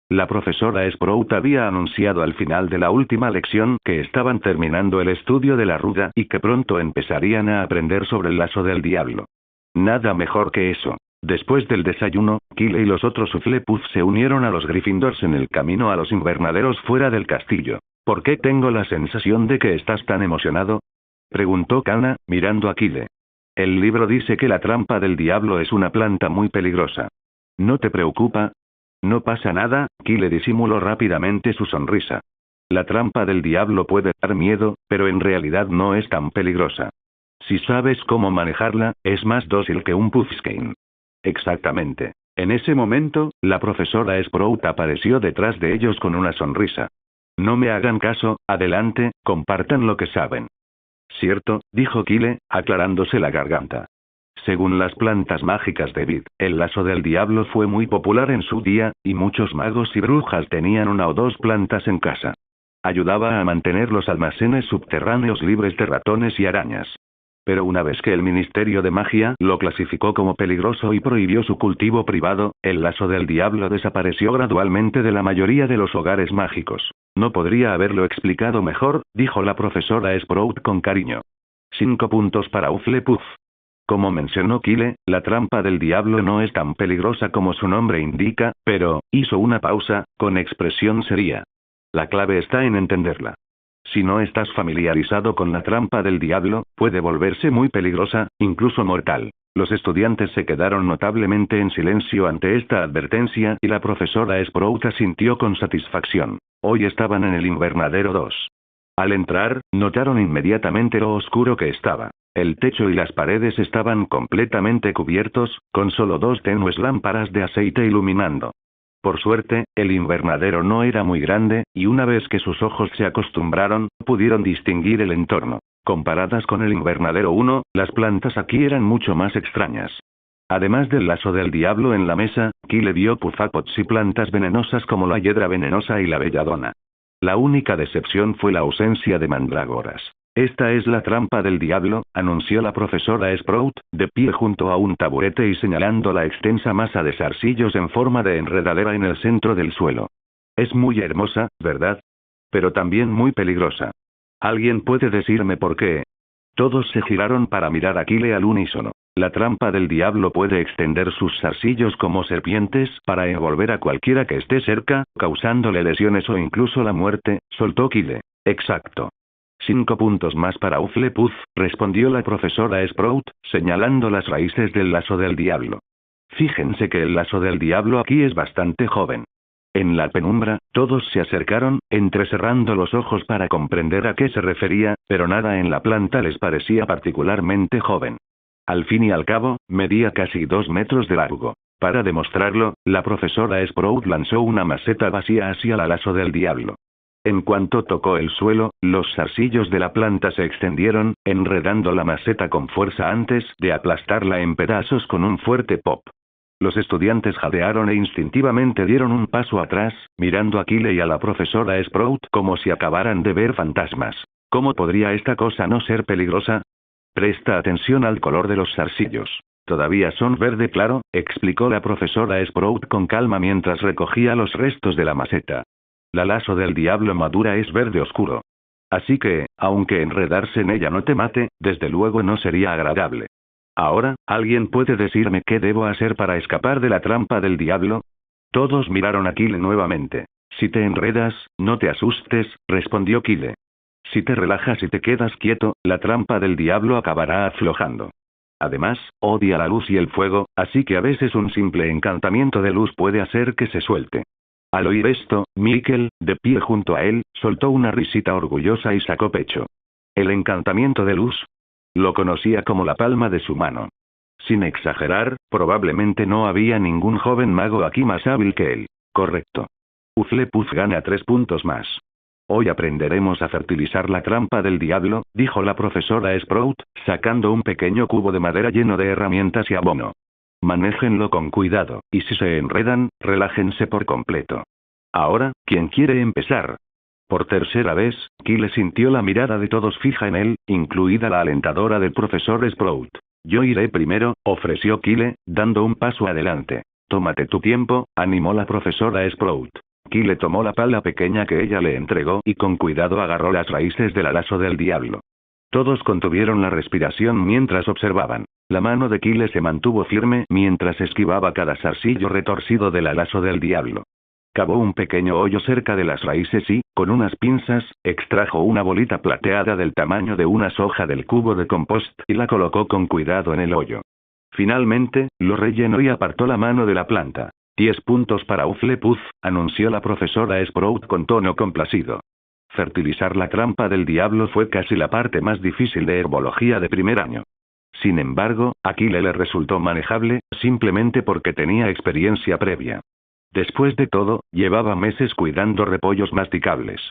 La profesora Sprout había anunciado al final de la última lección que estaban terminando el estudio de la ruda y que pronto empezarían a aprender sobre el lazo del diablo. Nada mejor que eso. Después del desayuno, Kyle y los otros Hufflepuff se unieron a los Gryffindors en el camino a los invernaderos fuera del castillo. ¿Por qué tengo la sensación de que estás tan emocionado?, preguntó Kana, mirando a Kyle. El libro dice que la trampa del diablo es una planta muy peligrosa. ¿No te preocupa? No pasa nada, Kyle disimuló rápidamente su sonrisa. La trampa del diablo puede dar miedo, pero en realidad no es tan peligrosa. Si sabes cómo manejarla, es más dócil que un Puffskein. Exactamente. En ese momento, la profesora Sprout apareció detrás de ellos con una sonrisa. No me hagan caso, adelante, compartan lo que saben. Cierto, dijo Kyle, aclarándose la garganta. Según las plantas mágicas de Vid, el lazo del diablo fue muy popular en su día, y muchos magos y brujas tenían una o dos plantas en casa. Ayudaba a mantener los almacenes subterráneos libres de ratones y arañas. Pero una vez que el Ministerio de Magia lo clasificó como peligroso y prohibió su cultivo privado, el lazo del diablo desapareció gradualmente de la mayoría de los hogares mágicos. No podría haberlo explicado mejor, dijo la profesora Sprout con cariño. 5 puntos para Hufflepuff. Como mencionó Kyle, la trampa del diablo no es tan peligrosa como su nombre indica, pero, hizo una pausa, con expresión seria. La clave está en entenderla. Si no estás familiarizado con la trampa del diablo, puede volverse muy peligrosa, incluso mortal. Los estudiantes se quedaron notablemente en silencio ante esta advertencia y la profesora Sprout asintió con satisfacción. Hoy estaban en el invernadero 2. Al entrar, notaron inmediatamente lo oscuro que estaba. El techo y las paredes estaban completamente cubiertos, con solo 2 tenues lámparas de aceite iluminando. Por suerte, el invernadero no era muy grande, y una vez que sus ojos se acostumbraron, pudieron distinguir el entorno. Comparadas con el invernadero 1, las plantas aquí eran mucho más extrañas. Además del lazo del diablo en la mesa, Kyle vio puffapots y plantas venenosas como la hiedra venenosa y la belladona. La única decepción fue la ausencia de mandrágoras. Esta es la trampa del diablo, anunció la profesora Sprout, de pie junto a un taburete y señalando la extensa masa de zarcillos en forma de enredadera en el centro del suelo. Es muy hermosa, ¿verdad? Pero también muy peligrosa. ¿Alguien puede decirme por qué? Todos se giraron para mirar a Kyle al unísono. La trampa del diablo puede extender sus zarcillos como serpientes para envolver a cualquiera que esté cerca, causándole lesiones o incluso la muerte, soltó Kyle. Exacto. 5 puntos más para Hufflepuff, respondió la profesora Sprout, señalando las raíces del lazo del diablo. Fíjense que el lazo del diablo aquí es bastante joven. En la penumbra, todos se acercaron, entrecerrando los ojos para comprender a qué se refería, pero nada en la planta les parecía particularmente joven. Al fin y al cabo, medía casi 2 metros de largo. Para demostrarlo, la profesora Sprout lanzó una maceta vacía hacia el lazo del diablo. En cuanto tocó el suelo, los zarcillos de la planta se extendieron, enredando la maceta con fuerza antes de aplastarla en pedazos con un fuerte pop. Los estudiantes jadearon e instintivamente dieron un paso atrás, mirando a Kyle y a la profesora Sprout como si acabaran de ver fantasmas. ¿Cómo podría esta cosa no ser peligrosa? Presta atención al color de los zarcillos. Todavía son verde claro, explicó la profesora Sprout con calma mientras recogía los restos de la maceta. La lazo del diablo madura es verde oscuro. Así que, aunque enredarse en ella no te mate, desde luego no sería agradable. Ahora, ¿alguien puede decirme qué debo hacer para escapar de la trampa del diablo? Todos miraron a Kyle nuevamente. Si te enredas, no te asustes, respondió Kyle. Si te relajas y te quedas quieto, la trampa del diablo acabará aflojando. Además, odia la luz y el fuego, así que a veces un simple encantamiento de luz puede hacer que se suelte. Al oír esto, Mikkel, de pie junto a él, soltó una risita orgullosa y sacó pecho. El encantamiento de luz. Lo conocía como la palma de su mano. Sin exagerar, probablemente no había ningún joven mago aquí más hábil que él. Correcto. Hufflepuff gana 3 puntos más. Hoy aprenderemos a fertilizar la trampa del diablo, dijo la profesora Sprout, sacando un pequeño cubo de madera lleno de herramientas y abono. Manéjenlo con cuidado, y si se enredan, relájense por completo. Ahora, ¿quién quiere empezar? Por tercera vez, Kyle sintió la mirada de todos fija en él, incluida la alentadora del profesor Sprout. Yo iré primero, ofreció Kyle, dando un paso adelante. Tómate tu tiempo, animó la profesora Sprout. Kyle tomó la pala pequeña que ella le entregó y con cuidado agarró las raíces del lazo del diablo. Todos contuvieron la respiración mientras observaban. La mano de Kyle se mantuvo firme mientras esquivaba cada zarcillo retorcido del lazo del diablo. Cavó un pequeño hoyo cerca de las raíces y, con unas pinzas, extrajo una bolita plateada del tamaño de una soja del cubo de compost y la colocó con cuidado en el hoyo. Finalmente, lo rellenó y apartó la mano de la planta. 10 puntos para Hufflepuff, anunció la profesora Sprout con tono complacido. Fertilizar la trampa del diablo fue casi la parte más difícil de herbología de primer año. Sin embargo, a Kyle le resultó manejable, simplemente porque tenía experiencia previa. Después de todo, llevaba meses cuidando repollos masticables.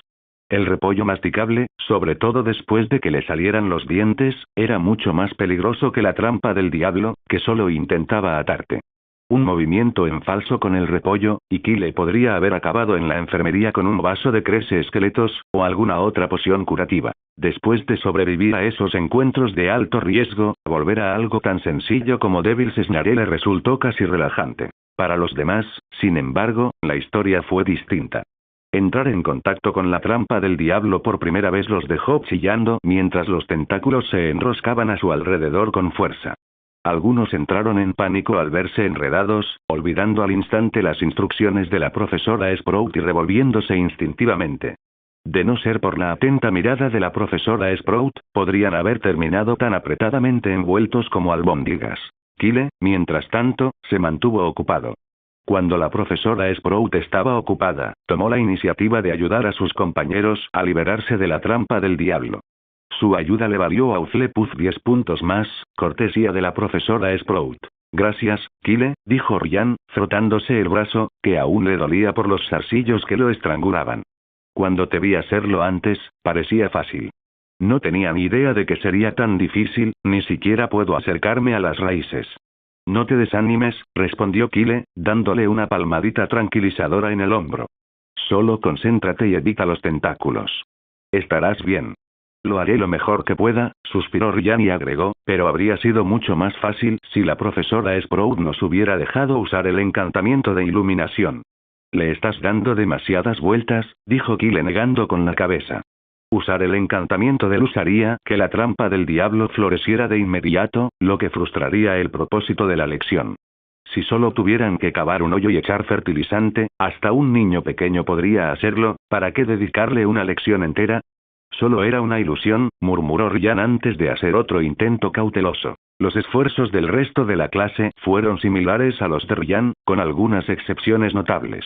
El repollo masticable, sobre todo después de que le salieran los dientes, era mucho más peligroso que la trampa del diablo, que solo intentaba atarte. Un movimiento en falso con el repollo, y Kyle podría haber acabado en la enfermería con un vaso de crece esqueletos, o alguna otra poción curativa. Después de sobrevivir a esos encuentros de alto riesgo, volver a algo tan sencillo como Devil's Snare le resultó casi relajante. Para los demás, sin embargo, la historia fue distinta. Entrar en contacto con la trampa del diablo por primera vez los dejó chillando mientras los tentáculos se enroscaban a su alrededor con fuerza. Algunos entraron en pánico al verse enredados, olvidando al instante las instrucciones de la profesora Sprout y revolviéndose instintivamente. De no ser por la atenta mirada de la profesora Sprout, podrían haber terminado tan apretadamente envueltos como albóndigas. Kyle, mientras tanto, se mantuvo ocupado. Cuando la profesora Sprout estaba ocupada, tomó la iniciativa de ayudar a sus compañeros a liberarse de la trampa del diablo. Su ayuda le valió a Hufflepuff 10 puntos más, cortesía de la profesora Sprout. Gracias, Kyle, dijo Ryan, frotándose el brazo, que aún le dolía por los zarcillos que lo estrangulaban. Cuando te vi hacerlo antes, parecía fácil. No tenía ni idea de que sería tan difícil, ni siquiera puedo acercarme a las raíces. No te desanimes, respondió Kyle, dándole una palmadita tranquilizadora en el hombro. Solo concéntrate y evita los tentáculos. Estarás bien. Lo haré lo mejor que pueda, suspiró Ryan y agregó, pero habría sido mucho más fácil si la profesora Sprout nos hubiera dejado usar el encantamiento de iluminación. Le estás dando demasiadas vueltas, dijo Kyle negando con la cabeza. Usar el encantamiento de luz haría que la trampa del diablo floreciera de inmediato, lo que frustraría el propósito de la lección. Si solo tuvieran que cavar un hoyo y echar fertilizante, hasta un niño pequeño podría hacerlo, ¿para qué dedicarle una lección entera? Solo era una ilusión, murmuró Ryan antes de hacer otro intento cauteloso. Los esfuerzos del resto de la clase fueron similares a los de Ryan, con algunas excepciones notables.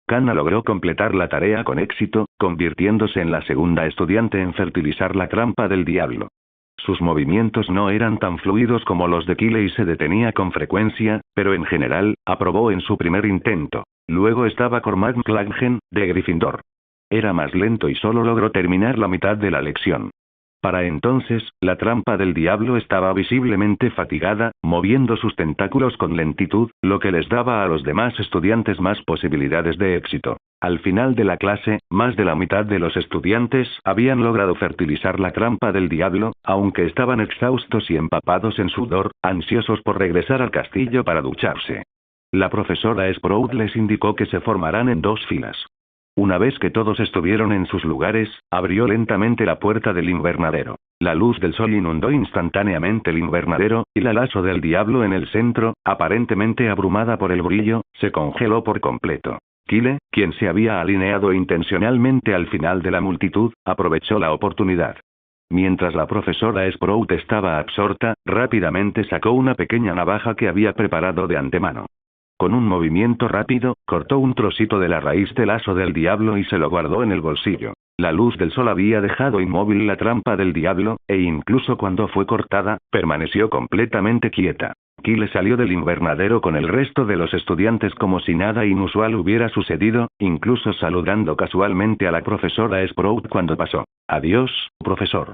Kana logró completar la tarea con éxito, convirtiéndose en la segunda estudiante en fertilizar la trampa del diablo. Sus movimientos no eran tan fluidos como los de Kyle y se detenía con frecuencia, pero en general, aprobó en su primer intento. Luego estaba Cormac McLaggen, de Gryffindor. Era más lento y solo logró terminar la mitad de la lección. Para entonces, la trampa del diablo estaba visiblemente fatigada, moviendo sus tentáculos con lentitud, lo que les daba a los demás estudiantes más posibilidades de éxito. Al final de la clase, más de la mitad de los estudiantes habían logrado fertilizar la trampa del diablo, aunque estaban exhaustos y empapados en sudor, ansiosos por regresar al castillo para ducharse. La profesora Sprout les indicó que se formarán en 2 filas. Una vez que todos estuvieron en sus lugares, abrió lentamente la puerta del invernadero. La luz del sol inundó instantáneamente el invernadero, y la lazo del diablo en el centro, aparentemente abrumada por el brillo, se congeló por completo. Kyle, quien se había alineado intencionalmente al final de la multitud, aprovechó la oportunidad. Mientras la profesora Sprout estaba absorta, rápidamente sacó una pequeña navaja que había preparado de antemano. Con un movimiento rápido, cortó un trocito de la raíz del lazo del diablo y se lo guardó en el bolsillo. La luz del sol había dejado inmóvil la trampa del diablo, e incluso cuando fue cortada, permaneció completamente quieta. Kyle salió del invernadero con el resto de los estudiantes como si nada inusual hubiera sucedido, incluso saludando casualmente a la profesora Sprout cuando pasó. «Adiós, profesor».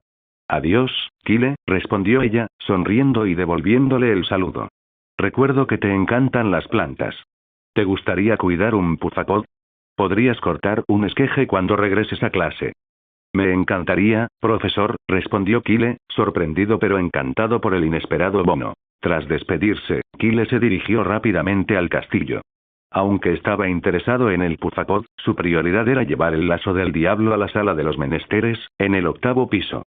«Adiós, Kyle», respondió ella, sonriendo y devolviéndole el saludo. «Recuerdo que te encantan las plantas. ¿Te gustaría cuidar un pufapod? Podrías cortar un esqueje cuando regreses a clase». «Me encantaría, profesor», respondió Kyle, sorprendido pero encantado por el inesperado bono. Tras despedirse, Kyle se dirigió rápidamente al castillo. Aunque estaba interesado en el pufapod, su prioridad era llevar el lazo del diablo a la sala de los menesteres, en el 8º piso.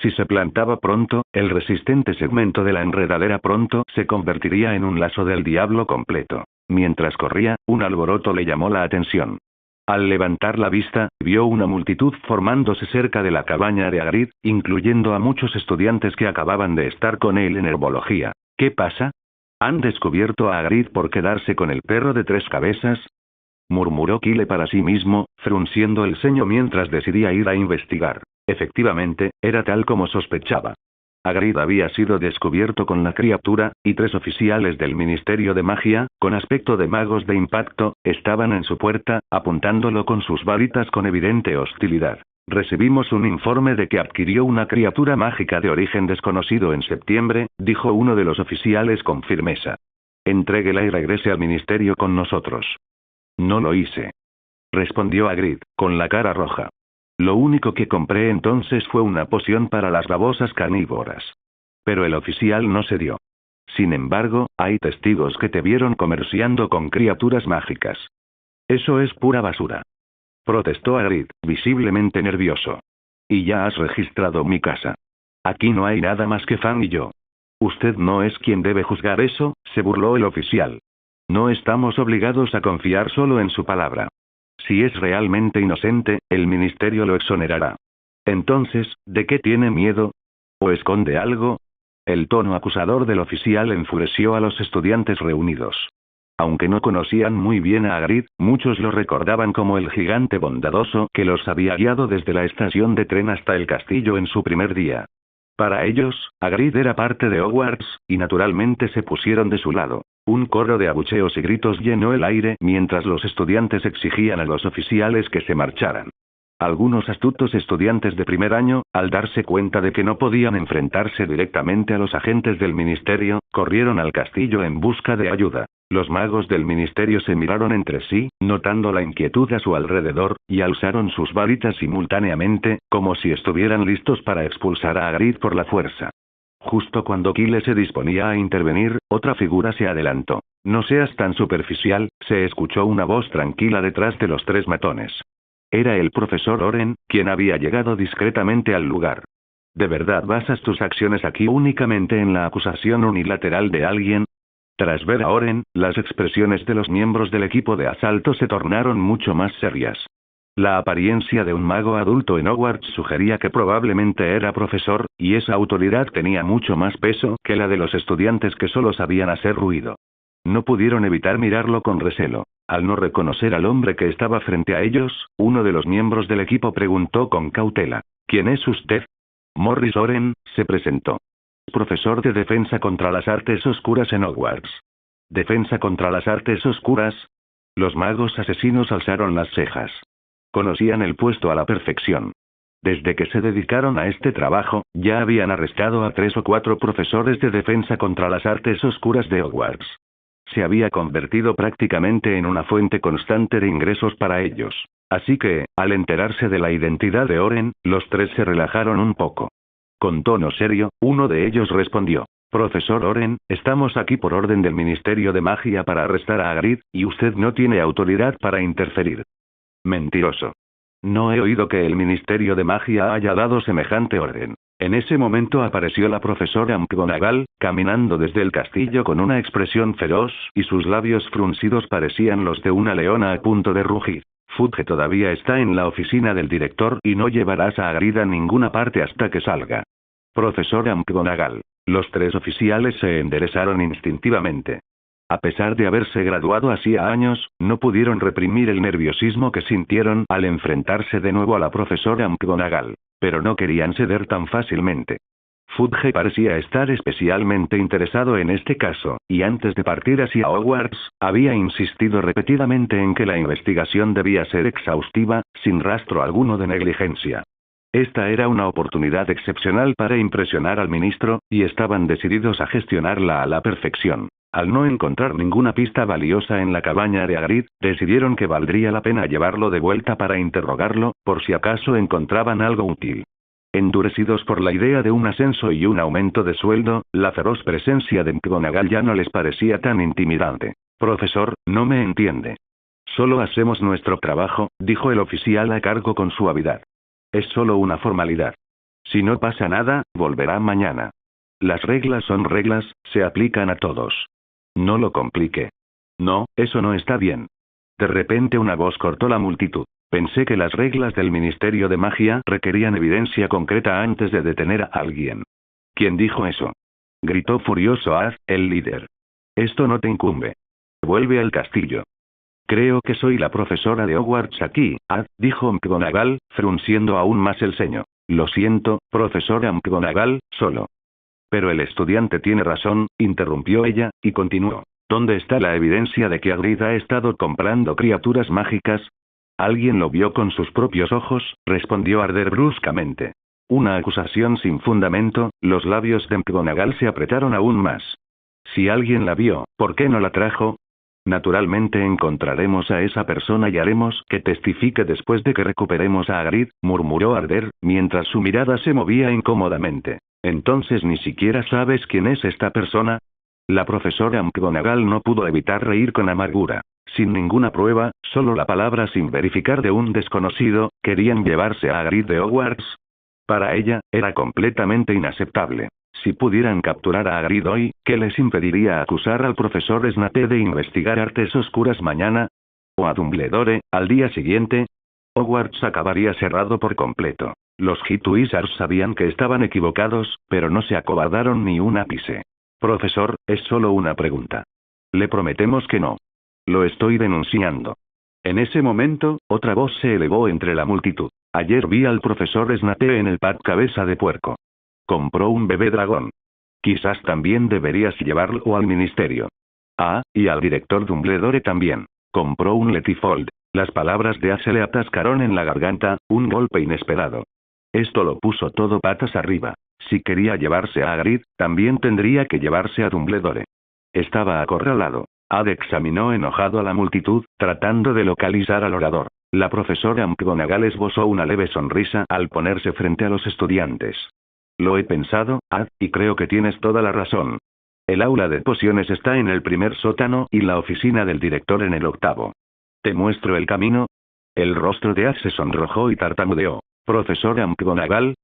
Si se plantaba pronto, el resistente segmento de la enredadera pronto se convertiría en un lazo del diablo completo. Mientras corría, un alboroto le llamó la atención. Al levantar la vista, vio una multitud formándose cerca de la cabaña de Hagrid, incluyendo a muchos estudiantes que acababan de estar con él en herbología. ¿Qué pasa? ¿Han descubierto a Hagrid por quedarse con el perro de 3 cabezas? Murmuró Kyle para sí mismo, frunciendo el ceño mientras decidía ir a investigar. Efectivamente, era tal como sospechaba. Hagrid había sido descubierto con la criatura, y 3 oficiales del Ministerio de Magia, con aspecto de magos de impacto, estaban en su puerta, apuntándolo con sus varitas con evidente hostilidad. «Recibimos un informe de que adquirió una criatura mágica de origen desconocido en septiembre», dijo uno de los oficiales con firmeza. «Entréguela y regrese al ministerio con nosotros». «No lo hice», respondió Hagrid, con la cara roja. «Lo único que compré entonces fue una poción para las babosas carnívoras». Pero el oficial no cedió. «Sin embargo, hay testigos que te vieron comerciando con criaturas mágicas». «Eso es pura basura», protestó Hagrid, visiblemente nervioso. «Y ya has registrado mi casa. Aquí no hay nada más que Fan y yo». «Usted no es quien debe juzgar eso», se burló el oficial. «No estamos obligados a confiar solo en su palabra. Si es realmente inocente, el ministerio lo exonerará». «Entonces, ¿de qué tiene miedo? ¿O esconde algo?». El tono acusador del oficial enfureció a los estudiantes reunidos. Aunque no conocían muy bien a Hagrid, muchos lo recordaban como el gigante bondadoso que los había guiado desde la estación de tren hasta el castillo en su primer día. Para ellos, Hagrid era parte de Hogwarts, y naturalmente se pusieron de su lado. Un coro de abucheos y gritos llenó el aire mientras los estudiantes exigían a los oficiales que se marcharan. Algunos astutos estudiantes de primer año, al darse cuenta de que no podían enfrentarse directamente a los agentes del ministerio, corrieron al castillo en busca de ayuda. Los magos del ministerio se miraron entre sí, notando la inquietud a su alrededor, y alzaron sus varitas simultáneamente, como si estuvieran listos para expulsar a Hagrid por la fuerza. Justo cuando Kyle se disponía a intervenir, otra figura se adelantó. «No seas tan superficial», se escuchó una voz tranquila detrás de los 3 matones. Era el profesor Oren, quien había llegado discretamente al lugar. ¿De verdad basas tus acciones aquí únicamente en la acusación unilateral de alguien? Tras ver a Oren, las expresiones de los miembros del equipo de asalto se tornaron mucho más serias. La apariencia de un mago adulto en Hogwarts sugería que probablemente era profesor, y esa autoridad tenía mucho más peso que la de los estudiantes que solo sabían hacer ruido. No pudieron evitar mirarlo con recelo. Al no reconocer al hombre que estaba frente a ellos, uno de los miembros del equipo preguntó con cautela: «¿Quién es usted?». «Morris Oren», se presentó. «Profesor de defensa contra las artes oscuras en Hogwarts». «¿Defensa contra las artes oscuras?». Los magos asesinos alzaron las cejas. Conocían el puesto a la perfección. Desde que se dedicaron a este trabajo, ya habían arrestado a 3 o 4 profesores de defensa contra las artes oscuras de Hogwarts. Se había convertido prácticamente en una fuente constante de ingresos para ellos. Así que, al enterarse de la identidad de Oren, los 3 se relajaron un poco. Con tono serio, uno de ellos respondió: «Profesor Oren, estamos aquí por orden del Ministerio de Magia para arrestar a Hagrid, y usted no tiene autoridad para interferir». «Mentiroso. No he oído que el Ministerio de Magia haya dado semejante orden». En ese momento apareció la profesora McGonagall, caminando desde el castillo con una expresión feroz, y sus labios fruncidos parecían los de una leona a punto de rugir. «Fudge todavía está en la oficina del director y no llevarás a Hagrid a ninguna parte hasta que salga». «Profesora McGonagall». Los 3 oficiales se enderezaron instintivamente. A pesar de haberse graduado hacía años, no pudieron reprimir el nerviosismo que sintieron al enfrentarse de nuevo a la profesora McGonagall. Pero no querían ceder tan fácilmente. Fudge parecía estar especialmente interesado en este caso, y antes de partir hacia Hogwarts, había insistido repetidamente en que la investigación debía ser exhaustiva, sin rastro alguno de negligencia. Esta era una oportunidad excepcional para impresionar al ministro, y estaban decididos a gestionarla a la perfección. Al no encontrar ninguna pista valiosa en la cabaña de Hagrid, decidieron que valdría la pena llevarlo de vuelta para interrogarlo, por si acaso encontraban algo útil. Endurecidos por la idea de un ascenso y un aumento de sueldo, la feroz presencia de McGonagall ya no les parecía tan intimidante. Profesor, no me entiende. Solo hacemos nuestro trabajo, dijo el oficial a cargo con suavidad. Es solo una formalidad. Si no pasa nada, volverá mañana. Las reglas son reglas, se aplican a todos. No lo complique. No, eso no está bien. De repente una voz cortó la multitud. Pensé que las reglas del Ministerio de Magia requerían evidencia concreta antes de detener a alguien. ¿Quién dijo eso? Gritó furioso Az, el líder. Esto no te incumbe. Vuelve al castillo. Creo que soy la profesora de Hogwarts aquí, Az, dijo McGonagall, frunciendo aún más el ceño. Lo siento, profesora McGonagall, solo. Pero el estudiante tiene razón, interrumpió ella, y continuó. ¿Dónde está la evidencia de que Hagrid ha estado comprando criaturas mágicas? Alguien lo vio con sus propios ojos, respondió Arder bruscamente. Una acusación sin fundamento, los labios de McGonagall se apretaron aún más. Si alguien la vio, ¿por qué no la trajo? Naturalmente encontraremos a esa persona y haremos que testifique después de que recuperemos a Hagrid, murmuró Arder, mientras su mirada se movía incómodamente. Entonces ni siquiera sabes quién es esta persona. La profesora McGonagall no pudo evitar reír con amargura. Sin ninguna prueba, solo la palabra sin verificar de un desconocido, querían llevarse a Hagrid de Hogwarts. Para ella, era completamente inaceptable. Si pudieran capturar a Hagrid hoy, ¿qué les impediría acusar al profesor Snape de investigar artes oscuras mañana? ¿O a Dumbledore, al día siguiente? Hogwarts acabaría cerrado por completo. Los Heat-Wizards sabían que estaban equivocados, pero no se acobardaron ni un ápice. Profesor, es solo una pregunta. Le prometemos que no. Lo estoy denunciando. En ese momento, otra voz se elevó entre la multitud. Ayer vi al profesor Snape en el pub Cabeza de Puerco. Compró un bebé dragón. Quizás también deberías llevarlo al ministerio. Ah, y al director Dumbledore también. Compró un Letifold. Las palabras de A se le atascaron en la garganta, un golpe inesperado. Esto lo puso todo patas arriba. Si quería llevarse a Hagrid, también tendría que llevarse a Dumbledore. Estaba acorralado. Ad examinó enojado a la multitud, tratando de localizar al orador. La profesora McGonagall esbozó una leve sonrisa al ponerse frente a los estudiantes. Lo he pensado, Ad, y creo que tienes toda la razón. El aula de pociones está en el primer sótano y la oficina del director en el octavo. ¿Te muestro el camino? El rostro de Ad se sonrojó y tartamudeó. Profesora McGonagall,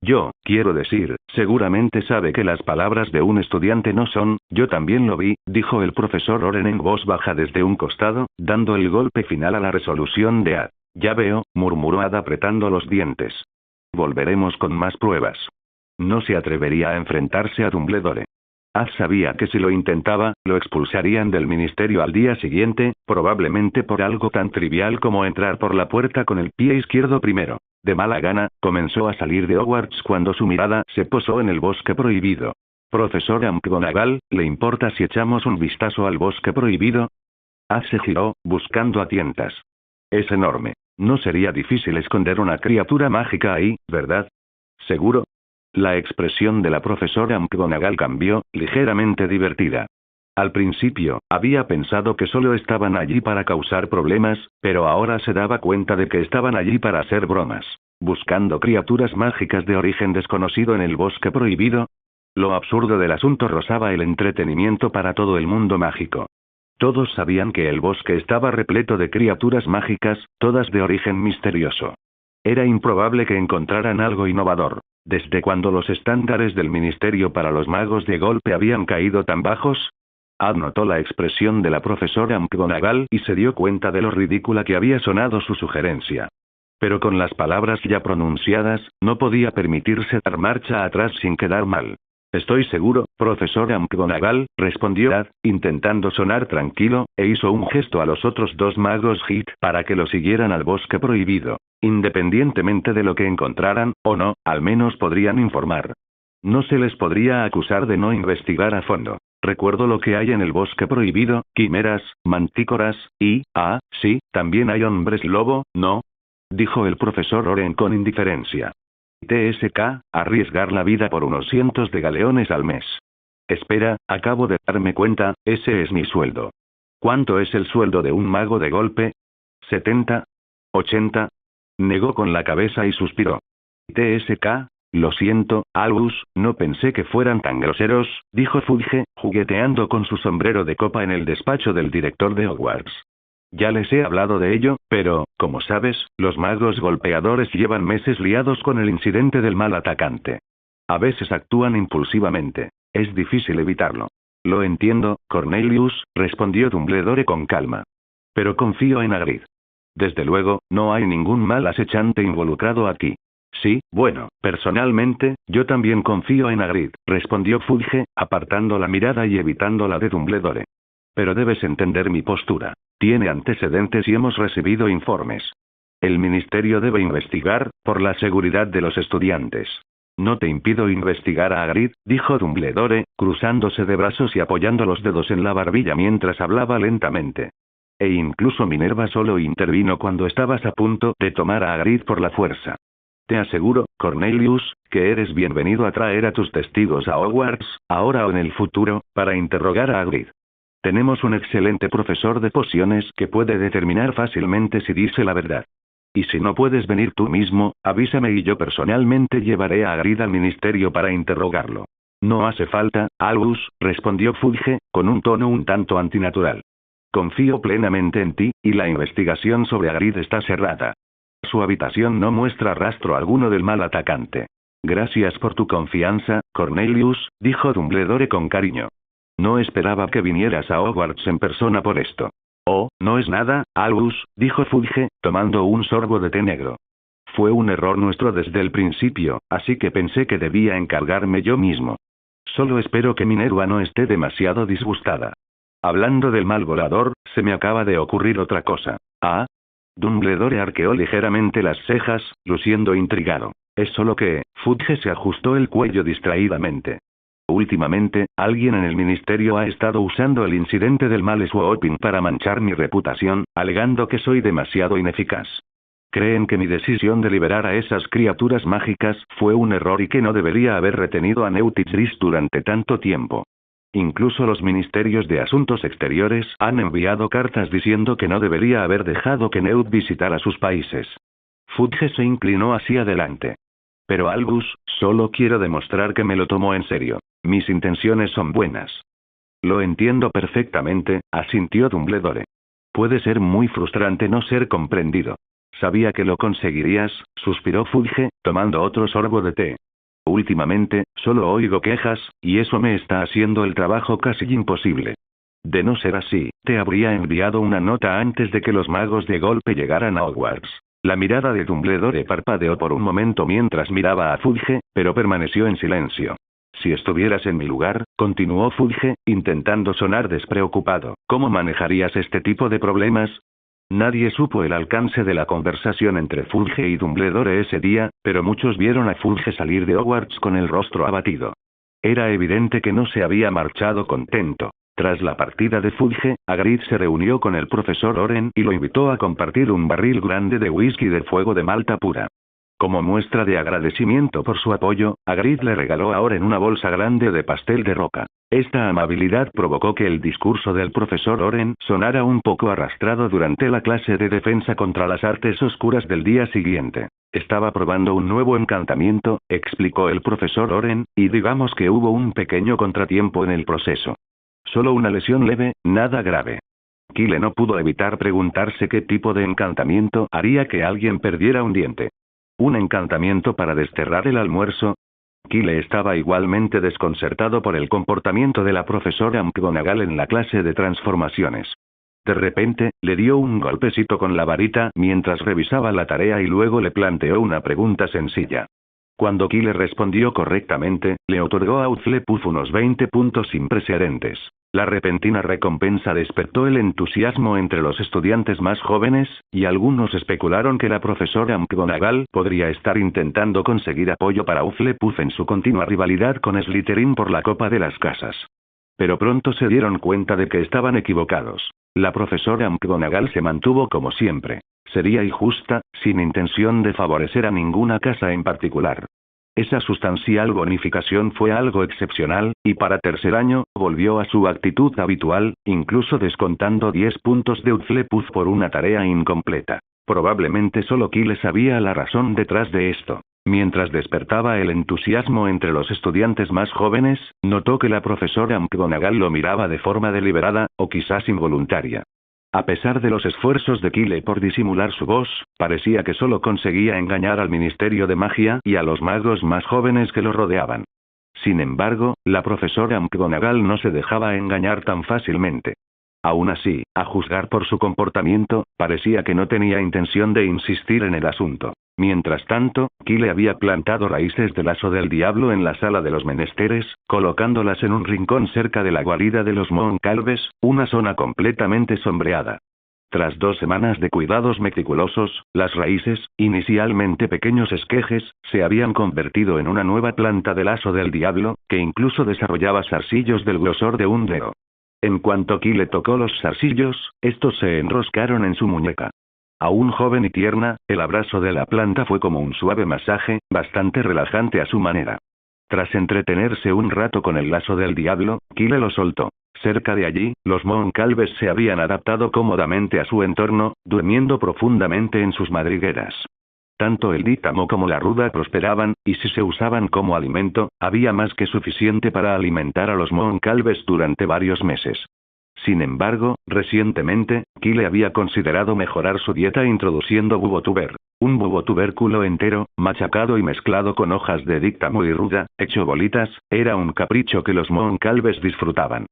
quiero decir, seguramente sabe que las palabras de un estudiante no son, yo también lo vi, dijo el profesor Oren en voz baja desde un costado, dando el golpe final a la resolución de Ad. Ya veo, murmuró Ad apretando los dientes. Volveremos con más pruebas. No se atrevería a enfrentarse a Dumbledore. Ad sabía que si lo intentaba, lo expulsarían del ministerio al día siguiente, probablemente por algo tan trivial como entrar por la puerta con el pie izquierdo primero. De mala gana, comenzó a salir de Hogwarts cuando su mirada se posó en el bosque prohibido. Profesora McGonagall, ¿le importa si echamos un vistazo al bosque prohibido? Ad se giró, buscando a tientas. Es enorme. No sería difícil esconder una criatura mágica ahí, ¿verdad? ¿Seguro? La expresión de la profesora McGonagall cambió, ligeramente divertida. Al principio, había pensado que solo estaban allí para causar problemas, pero ahora se daba cuenta de que estaban allí para hacer bromas. Buscando criaturas mágicas de origen desconocido en el bosque prohibido. Lo absurdo del asunto rozaba el entretenimiento para todo el mundo mágico. Todos sabían que el bosque estaba repleto de criaturas mágicas, todas de origen misterioso. Era improbable que encontraran algo innovador. ¿Desde cuando los estándares del Ministerio para los Magos de golpe habían caído tan bajos? Ad notó la expresión de la profesora McGonagall y se dio cuenta de lo ridícula que había sonado su sugerencia. Pero con las palabras ya pronunciadas, no podía permitirse dar marcha atrás sin quedar mal. Estoy seguro, profesor McGonagall, respondió Dad, intentando sonar tranquilo, e hizo un gesto a los otros dos magos Hit para que lo siguieran al bosque prohibido. Independientemente de lo que encontraran, o no, al menos podrían informar. No se les podría acusar de no investigar a fondo. Recuerdo lo que hay en el bosque prohibido, quimeras, mantícoras, y, sí, también hay hombres lobo, ¿no? Dijo el profesor Oren con indiferencia. TSK, arriesgar la vida por unos cientos de galeones al mes. Espera, acabo de darme cuenta, ese es mi sueldo. ¿Cuánto es el sueldo de un mago de golpe? ¿70? ¿80? Negó con la cabeza y suspiró. TSK, lo siento, Albus, no pensé que fueran tan groseros, dijo Fudge, jugueteando con su sombrero de copa en el despacho del director de Hogwarts. Ya les he hablado de ello, pero, como sabes, los magos golpeadores llevan meses liados con el incidente del mal atacante. A veces actúan impulsivamente. Es difícil evitarlo. Lo entiendo, Cornelius, respondió Dumbledore con calma. Pero confío en Hagrid. Desde luego, no hay ningún mal acechante involucrado aquí. Sí, bueno, personalmente, yo también confío en Hagrid, respondió Fudge, apartando la mirada y evitando la de Dumbledore. Pero debes entender mi postura. Tiene antecedentes y hemos recibido informes. El ministerio debe investigar, por la seguridad de los estudiantes. No te impido investigar a Hagrid, dijo Dumbledore, cruzándose de brazos y apoyando los dedos en la barbilla mientras hablaba lentamente. E incluso Minerva solo intervino cuando estabas a punto de tomar a Hagrid por la fuerza. Te aseguro, Cornelius, que eres bienvenido a traer a tus testigos a Hogwarts, ahora o en el futuro, para interrogar a Hagrid. Tenemos un excelente profesor de pociones que puede determinar fácilmente si dice la verdad. Y si no puedes venir tú mismo, avísame y yo personalmente llevaré a Hagrid al ministerio para interrogarlo. No hace falta, Albus, respondió Fudge, con un tono un tanto antinatural. Confío plenamente en ti, y la investigación sobre Hagrid está cerrada. Su habitación no muestra rastro alguno del mal atacante. Gracias por tu confianza, Cornelius, dijo Dumbledore con cariño. No esperaba que vinieras a Hogwarts en persona por esto. Oh, no es nada, Albus, dijo Fudge, tomando un sorbo de té negro. Fue un error nuestro desde el principio, así que pensé que debía encargarme yo mismo. Solo espero que Minerva no esté demasiado disgustada. Hablando del mal volador, se me acaba de ocurrir otra cosa. Dumbledore arqueó ligeramente las cejas, luciendo intrigado. Es solo que, Fudge se ajustó el cuello distraídamente. Últimamente, alguien en el ministerio ha estado usando el incidente del mal swapping para manchar mi reputación, alegando que soy demasiado ineficaz. Creen que mi decisión de liberar a esas criaturas mágicas fue un error y que no debería haber retenido a Newt y Tris durante tanto tiempo. Incluso los ministerios de Asuntos Exteriores han enviado cartas diciendo que no debería haber dejado que Newt visitara sus países. Fudge se inclinó hacia adelante. Pero Albus, solo quiero demostrar que me lo tomo en serio. Mis intenciones son buenas. Lo entiendo perfectamente, asintió Dumbledore. Puede ser muy frustrante no ser comprendido. Sabía que lo conseguirías, suspiró Fudge, tomando otro sorbo de té. Últimamente, solo oigo quejas, y eso me está haciendo el trabajo casi imposible. De no ser así, te habría enviado una nota antes de que los magos de golpe llegaran a Hogwarts. La mirada de Dumbledore parpadeó por un momento mientras miraba a Fudge, pero permaneció en silencio. Si estuvieras en mi lugar, continuó Fudge, intentando sonar despreocupado, ¿cómo manejarías este tipo de problemas? Nadie supo el alcance de la conversación entre Fudge y Dumbledore ese día, pero muchos vieron a Fudge salir de Hogwarts con el rostro abatido. Era evidente que no se había marchado contento. Tras la partida de Fudge, Hagrid se reunió con el profesor Oren y lo invitó a compartir un barril grande de whisky de fuego de malta pura. Como muestra de agradecimiento por su apoyo, Hagrid le regaló a Oren una bolsa grande de pastel de roca. Esta amabilidad provocó que el discurso del profesor Oren sonara un poco arrastrado durante la clase de defensa contra las artes oscuras del día siguiente. Estaba probando un nuevo encantamiento, explicó el profesor Oren, y digamos que hubo un pequeño contratiempo en el proceso. Solo una lesión leve, nada grave. Kyle no pudo evitar preguntarse qué tipo de encantamiento haría que alguien perdiera un diente. ¿Un encantamiento para desterrar el almuerzo? Kyle estaba igualmente desconcertado por el comportamiento de la profesora McGonagall en la clase de transformaciones. De repente, le dio un golpecito con la varita mientras revisaba la tarea y luego le planteó una pregunta sencilla. Cuando Kyle respondió correctamente, le otorgó a Hufflepuff unos 20 puntos sin precedentes. La repentina recompensa despertó el entusiasmo entre los estudiantes más jóvenes, y algunos especularon que la profesora McGonagall podría estar intentando conseguir apoyo para Hufflepuff en su continua rivalidad con Slytherin por la Copa de las Casas. Pero pronto se dieron cuenta de que estaban equivocados. La profesora McGonagall se mantuvo como siempre, seria y justa, sin intención de favorecer a ninguna casa en particular. Esa sustancial bonificación fue algo excepcional, y para tercer año, volvió a su actitud habitual, incluso descontando 10 puntos de Hufflepuff por una tarea incompleta. Probablemente solo Kyle sabía la razón detrás de esto. Mientras despertaba el entusiasmo entre los estudiantes más jóvenes, notó que la profesora McGonagall lo miraba de forma deliberada, o quizás involuntaria. A pesar de los esfuerzos de Kyle por disimular su voz, parecía que solo conseguía engañar al Ministerio de Magia y a los magos más jóvenes que lo rodeaban. Sin embargo, la profesora McGonagall no se dejaba engañar tan fácilmente. Aún así, a juzgar por su comportamiento, parecía que no tenía intención de insistir en el asunto. Mientras tanto, Kyle había plantado raíces del lazo del diablo en la sala de los menesteres, colocándolas en un rincón cerca de la guarida de los Mooncalves, una zona completamente sombreada. Tras 2 semanas de cuidados meticulosos, las raíces, inicialmente pequeños esquejes, se habían convertido en una nueva planta del lazo del diablo, que incluso desarrollaba zarcillos del grosor de un dedo. En cuanto Kyle tocó los zarcillos, estos se enroscaron en su muñeca. Aún joven y tierna, el abrazo de la planta fue como un suave masaje, bastante relajante a su manera. Tras entretenerse un rato con el lazo del diablo, Kyle lo soltó. Cerca de allí, los Mooncalves se habían adaptado cómodamente a su entorno, durmiendo profundamente en sus madrigueras. Tanto el dítamo como la ruda prosperaban, y si se usaban como alimento, había más que suficiente para alimentar a los Mooncalves durante varios meses. Sin embargo, recientemente, Kyle había considerado mejorar su dieta introduciendo bubotuber. Un bubotubérculo entero, machacado y mezclado con hojas de dítamo y ruda, hecho bolitas, era un capricho que los Mooncalves disfrutaban.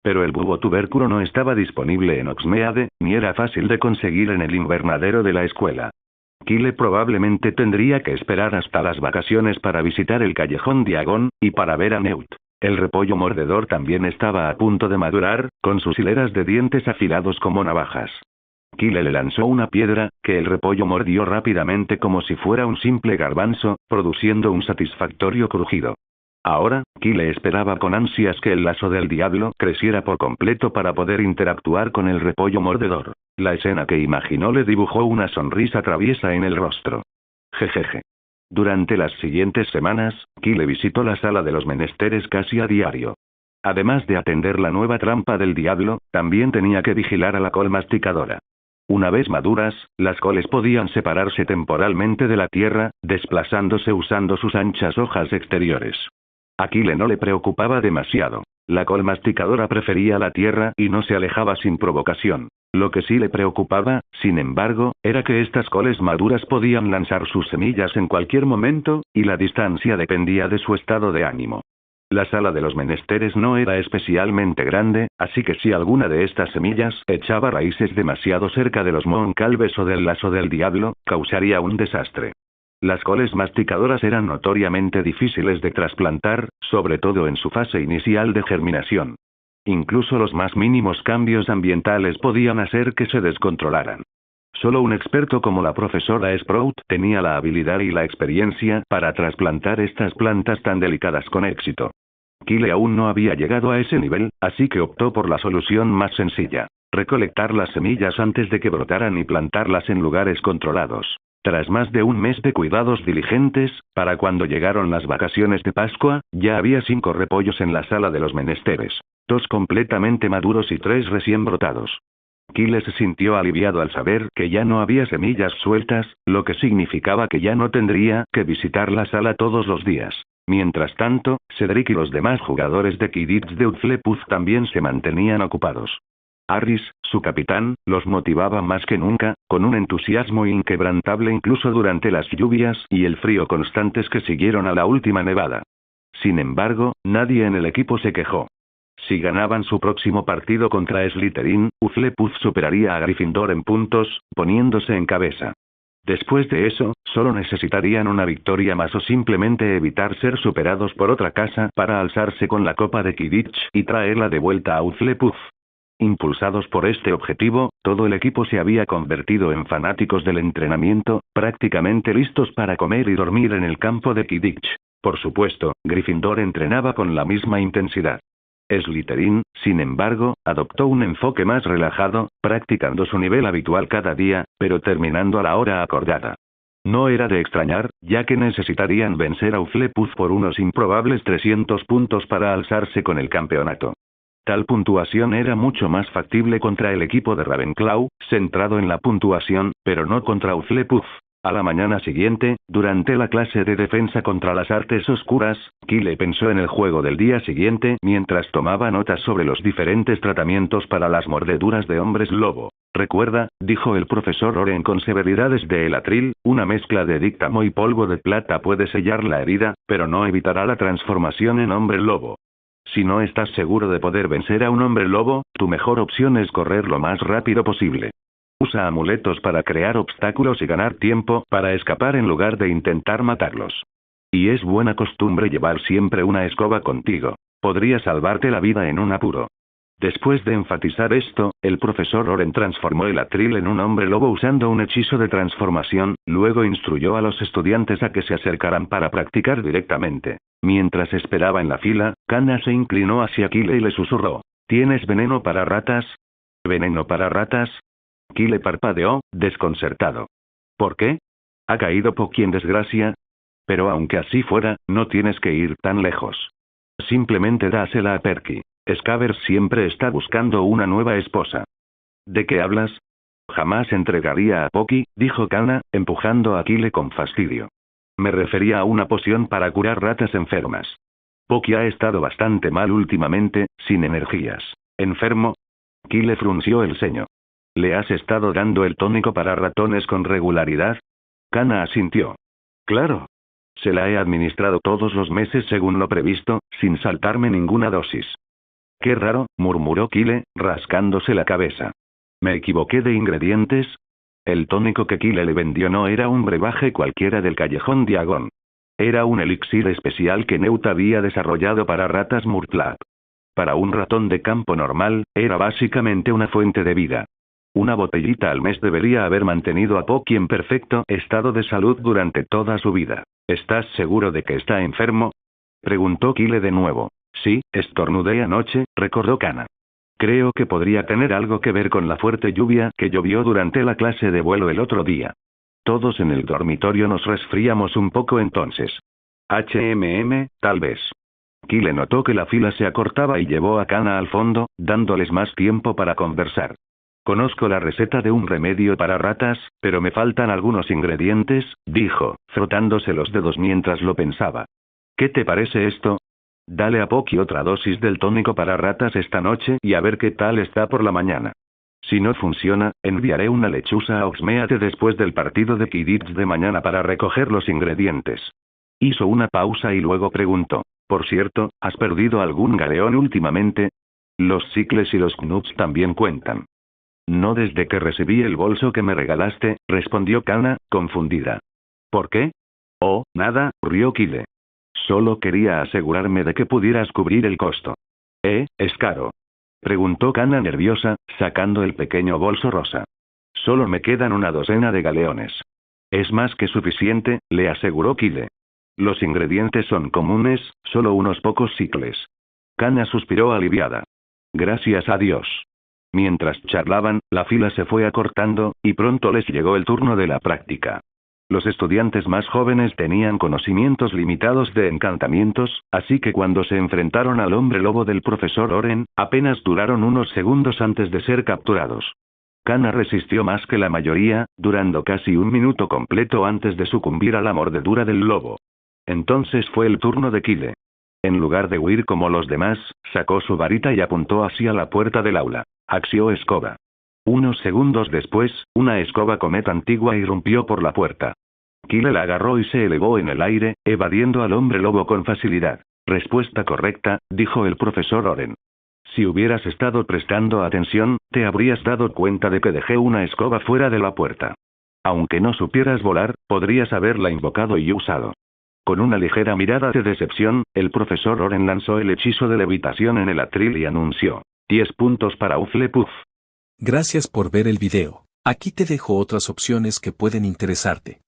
Pero el bubotubérculo no estaba disponible en Hogsmeade, ni era fácil de conseguir en el invernadero de la escuela. Kyle probablemente tendría que esperar hasta las vacaciones para visitar el callejón Diagon, y para ver a Newt. El repollo mordedor también estaba a punto de madurar, con sus hileras de dientes afilados como navajas. Kyle le lanzó una piedra, que el repollo mordió rápidamente como si fuera un simple garbanzo, produciendo un satisfactorio crujido. Ahora, Kyle esperaba con ansias que el lazo del diablo creciera por completo para poder interactuar con el repollo mordedor. La escena que imaginó le dibujó una sonrisa traviesa en el rostro. Jejeje. Durante las siguientes semanas, Kyle visitó la sala de los menesteres casi a diario. Además de atender la nueva trampa del diablo, también tenía que vigilar a la col masticadora. Una vez maduras, las coles podían separarse temporalmente de la tierra, desplazándose usando sus anchas hojas exteriores. A Kyle no le preocupaba demasiado. La col masticadora prefería la tierra y no se alejaba sin provocación. Lo que sí le preocupaba, sin embargo, era que estas coles maduras podían lanzar sus semillas en cualquier momento, y la distancia dependía de su estado de ánimo. La sala de los menesteres no era especialmente grande, así que si alguna de estas semillas echaba raíces demasiado cerca de los Mooncalves o del lazo del diablo, causaría un desastre. Las coles masticadoras eran notoriamente difíciles de trasplantar, sobre todo en su fase inicial de germinación. Incluso los más mínimos cambios ambientales podían hacer que se descontrolaran. Solo un experto como la profesora Sprout tenía la habilidad y la experiencia para trasplantar estas plantas tan delicadas con éxito. Kyle aún no había llegado a ese nivel, así que optó por la solución más sencilla: recolectar las semillas antes de que brotaran y plantarlas en lugares controlados. Tras más de un mes de cuidados diligentes, para cuando llegaron las vacaciones de Pascua, ya había 5 repollos en la sala de los menesteres. 2 completamente maduros y 3 recién brotados. Kyle se sintió aliviado al saber que ya no había semillas sueltas, lo que significaba que ya no tendría que visitar la sala todos los días. Mientras tanto, Cedric y los demás jugadores de Quidditch de Hufflepuff también se mantenían ocupados. Harris, su capitán, los motivaba más que nunca, con un entusiasmo inquebrantable incluso durante las lluvias y el frío constantes que siguieron a la última nevada. Sin embargo, nadie en el equipo se quejó. Si ganaban su próximo partido contra Slytherin, Hufflepuff superaría a Gryffindor en puntos, poniéndose en cabeza. Después de eso, solo necesitarían una victoria más o simplemente evitar ser superados por otra casa para alzarse con la copa de Quidditch y traerla de vuelta a Hufflepuff. Impulsados por este objetivo, todo el equipo se había convertido en fanáticos del entrenamiento, prácticamente listos para comer y dormir en el campo de Quidditch. Por supuesto, Gryffindor entrenaba con la misma intensidad. Slytherin, sin embargo, adoptó un enfoque más relajado, practicando su nivel habitual cada día, pero terminando a la hora acordada. No era de extrañar, ya que necesitarían vencer a Hufflepuff por unos improbables 300 puntos para alzarse con el campeonato. Tal puntuación era mucho más factible contra el equipo de Ravenclaw, centrado en la puntuación, pero no contra Hufflepuff. A la mañana siguiente, durante la clase de defensa contra las artes oscuras, Kyle pensó en el juego del día siguiente mientras tomaba notas sobre los diferentes tratamientos para las mordeduras de hombres lobo. Recuerda, dijo el profesor Oren con severidades de Elatril, una mezcla de díctamo y polvo de plata puede sellar la herida, pero no evitará la transformación en hombre lobo. Si no estás seguro de poder vencer a un hombre lobo, tu mejor opción es correr lo más rápido posible. Usa amuletos para crear obstáculos y ganar tiempo para escapar en lugar de intentar matarlos. Y es buena costumbre llevar siempre una escoba contigo. Podría salvarte la vida en un apuro. Después de enfatizar esto, el profesor Oren transformó el Atril en un hombre lobo usando un hechizo de transformación, luego instruyó a los estudiantes a que se acercaran para practicar directamente. Mientras esperaba en la fila, Kana se inclinó hacia Kyle y le susurró: ¿Tienes veneno para ratas? ¿Veneno para ratas? Kyle parpadeó, desconcertado. ¿Por qué? ¿Ha caído Pocky en desgracia? Pero aunque así fuera, no tienes que ir tan lejos. Simplemente dásela a Perky. Scabbers siempre está buscando una nueva esposa. ¿De qué hablas? Jamás entregaría a Pocky, dijo Kana, empujando a Kyle con fastidio. Me refería a una poción para curar ratas enfermas. Pocky ha estado bastante mal últimamente, sin energías. ¿Enfermo? Kyle frunció el ceño. ¿Le has estado dando el tónico para ratones con regularidad? Kana asintió. Claro. Se la he administrado todos los meses según lo previsto, sin saltarme ninguna dosis. Qué raro, murmuró Kyle, rascándose la cabeza. ¿Me equivoqué de ingredientes? El tónico que Kyle le vendió no era un brebaje cualquiera del callejón Diagon. Era un elixir especial que Newt había desarrollado para ratas Murtlap. Para un ratón de campo normal, era básicamente una fuente de vida. Una botellita al mes debería haber mantenido a Pocky en perfecto estado de salud durante toda su vida. ¿Estás seguro de que está enfermo? Preguntó Kyle de nuevo. Sí, estornudé anoche, recordó Kana. Creo que podría tener algo que ver con la fuerte lluvia que llovió durante la clase de vuelo el otro día. Todos en el dormitorio nos resfriamos un poco entonces. Tal vez. Kyle notó que la fila se acortaba y llevó a Kana al fondo, dándoles más tiempo para conversar. Conozco la receta de un remedio para ratas, pero me faltan algunos ingredientes, dijo, frotándose los dedos mientras lo pensaba. ¿Qué te parece esto? Dale a Pocky otra dosis del tónico para ratas esta noche y a ver qué tal está por la mañana. Si no funciona, enviaré una lechuza a Oxmeate después del partido de Quidditch de mañana para recoger los ingredientes. Hizo una pausa y luego preguntó. Por cierto, ¿has perdido algún galeón últimamente? Los sicles y los knuts también cuentan. No desde que recibí el bolso que me regalaste, respondió Kana, confundida. ¿Por qué? Oh, nada, rió Kyle. Solo quería asegurarme de que pudieras cubrir el costo. ¿Es caro? Preguntó Kana nerviosa, sacando el pequeño bolso rosa. Solo me quedan una docena de galeones. Es más que suficiente, le aseguró Kyle. Los ingredientes son comunes, solo unos pocos sicles. Kana suspiró aliviada. Gracias a Dios. Mientras charlaban, la fila se fue acortando, y pronto les llegó el turno de la práctica. Los estudiantes más jóvenes tenían conocimientos limitados de encantamientos, así que cuando se enfrentaron al hombre lobo del profesor Oren, apenas duraron unos segundos antes de ser capturados. Kana resistió más que la mayoría, durando casi un minuto completo antes de sucumbir a la mordedura del lobo. Entonces fue el turno de Kyle. En lugar de huir como los demás, sacó su varita y apuntó hacia la puerta del aula. Acció escoba. Unos segundos después, una escoba cometa antigua irrumpió por la puerta. Kyle la agarró y se elevó en el aire, evadiendo al hombre lobo con facilidad. Respuesta correcta, dijo el profesor Oren. Si hubieras estado prestando atención, te habrías dado cuenta de que dejé una escoba fuera de la puerta. Aunque no supieras volar, podrías haberla invocado y usado. Con una ligera mirada de decepción, el profesor Oren lanzó el hechizo de levitación en el atril y anunció: 10 puntos para Hufflepuff. Gracias por ver el video. Aquí te dejo otras opciones que pueden interesarte.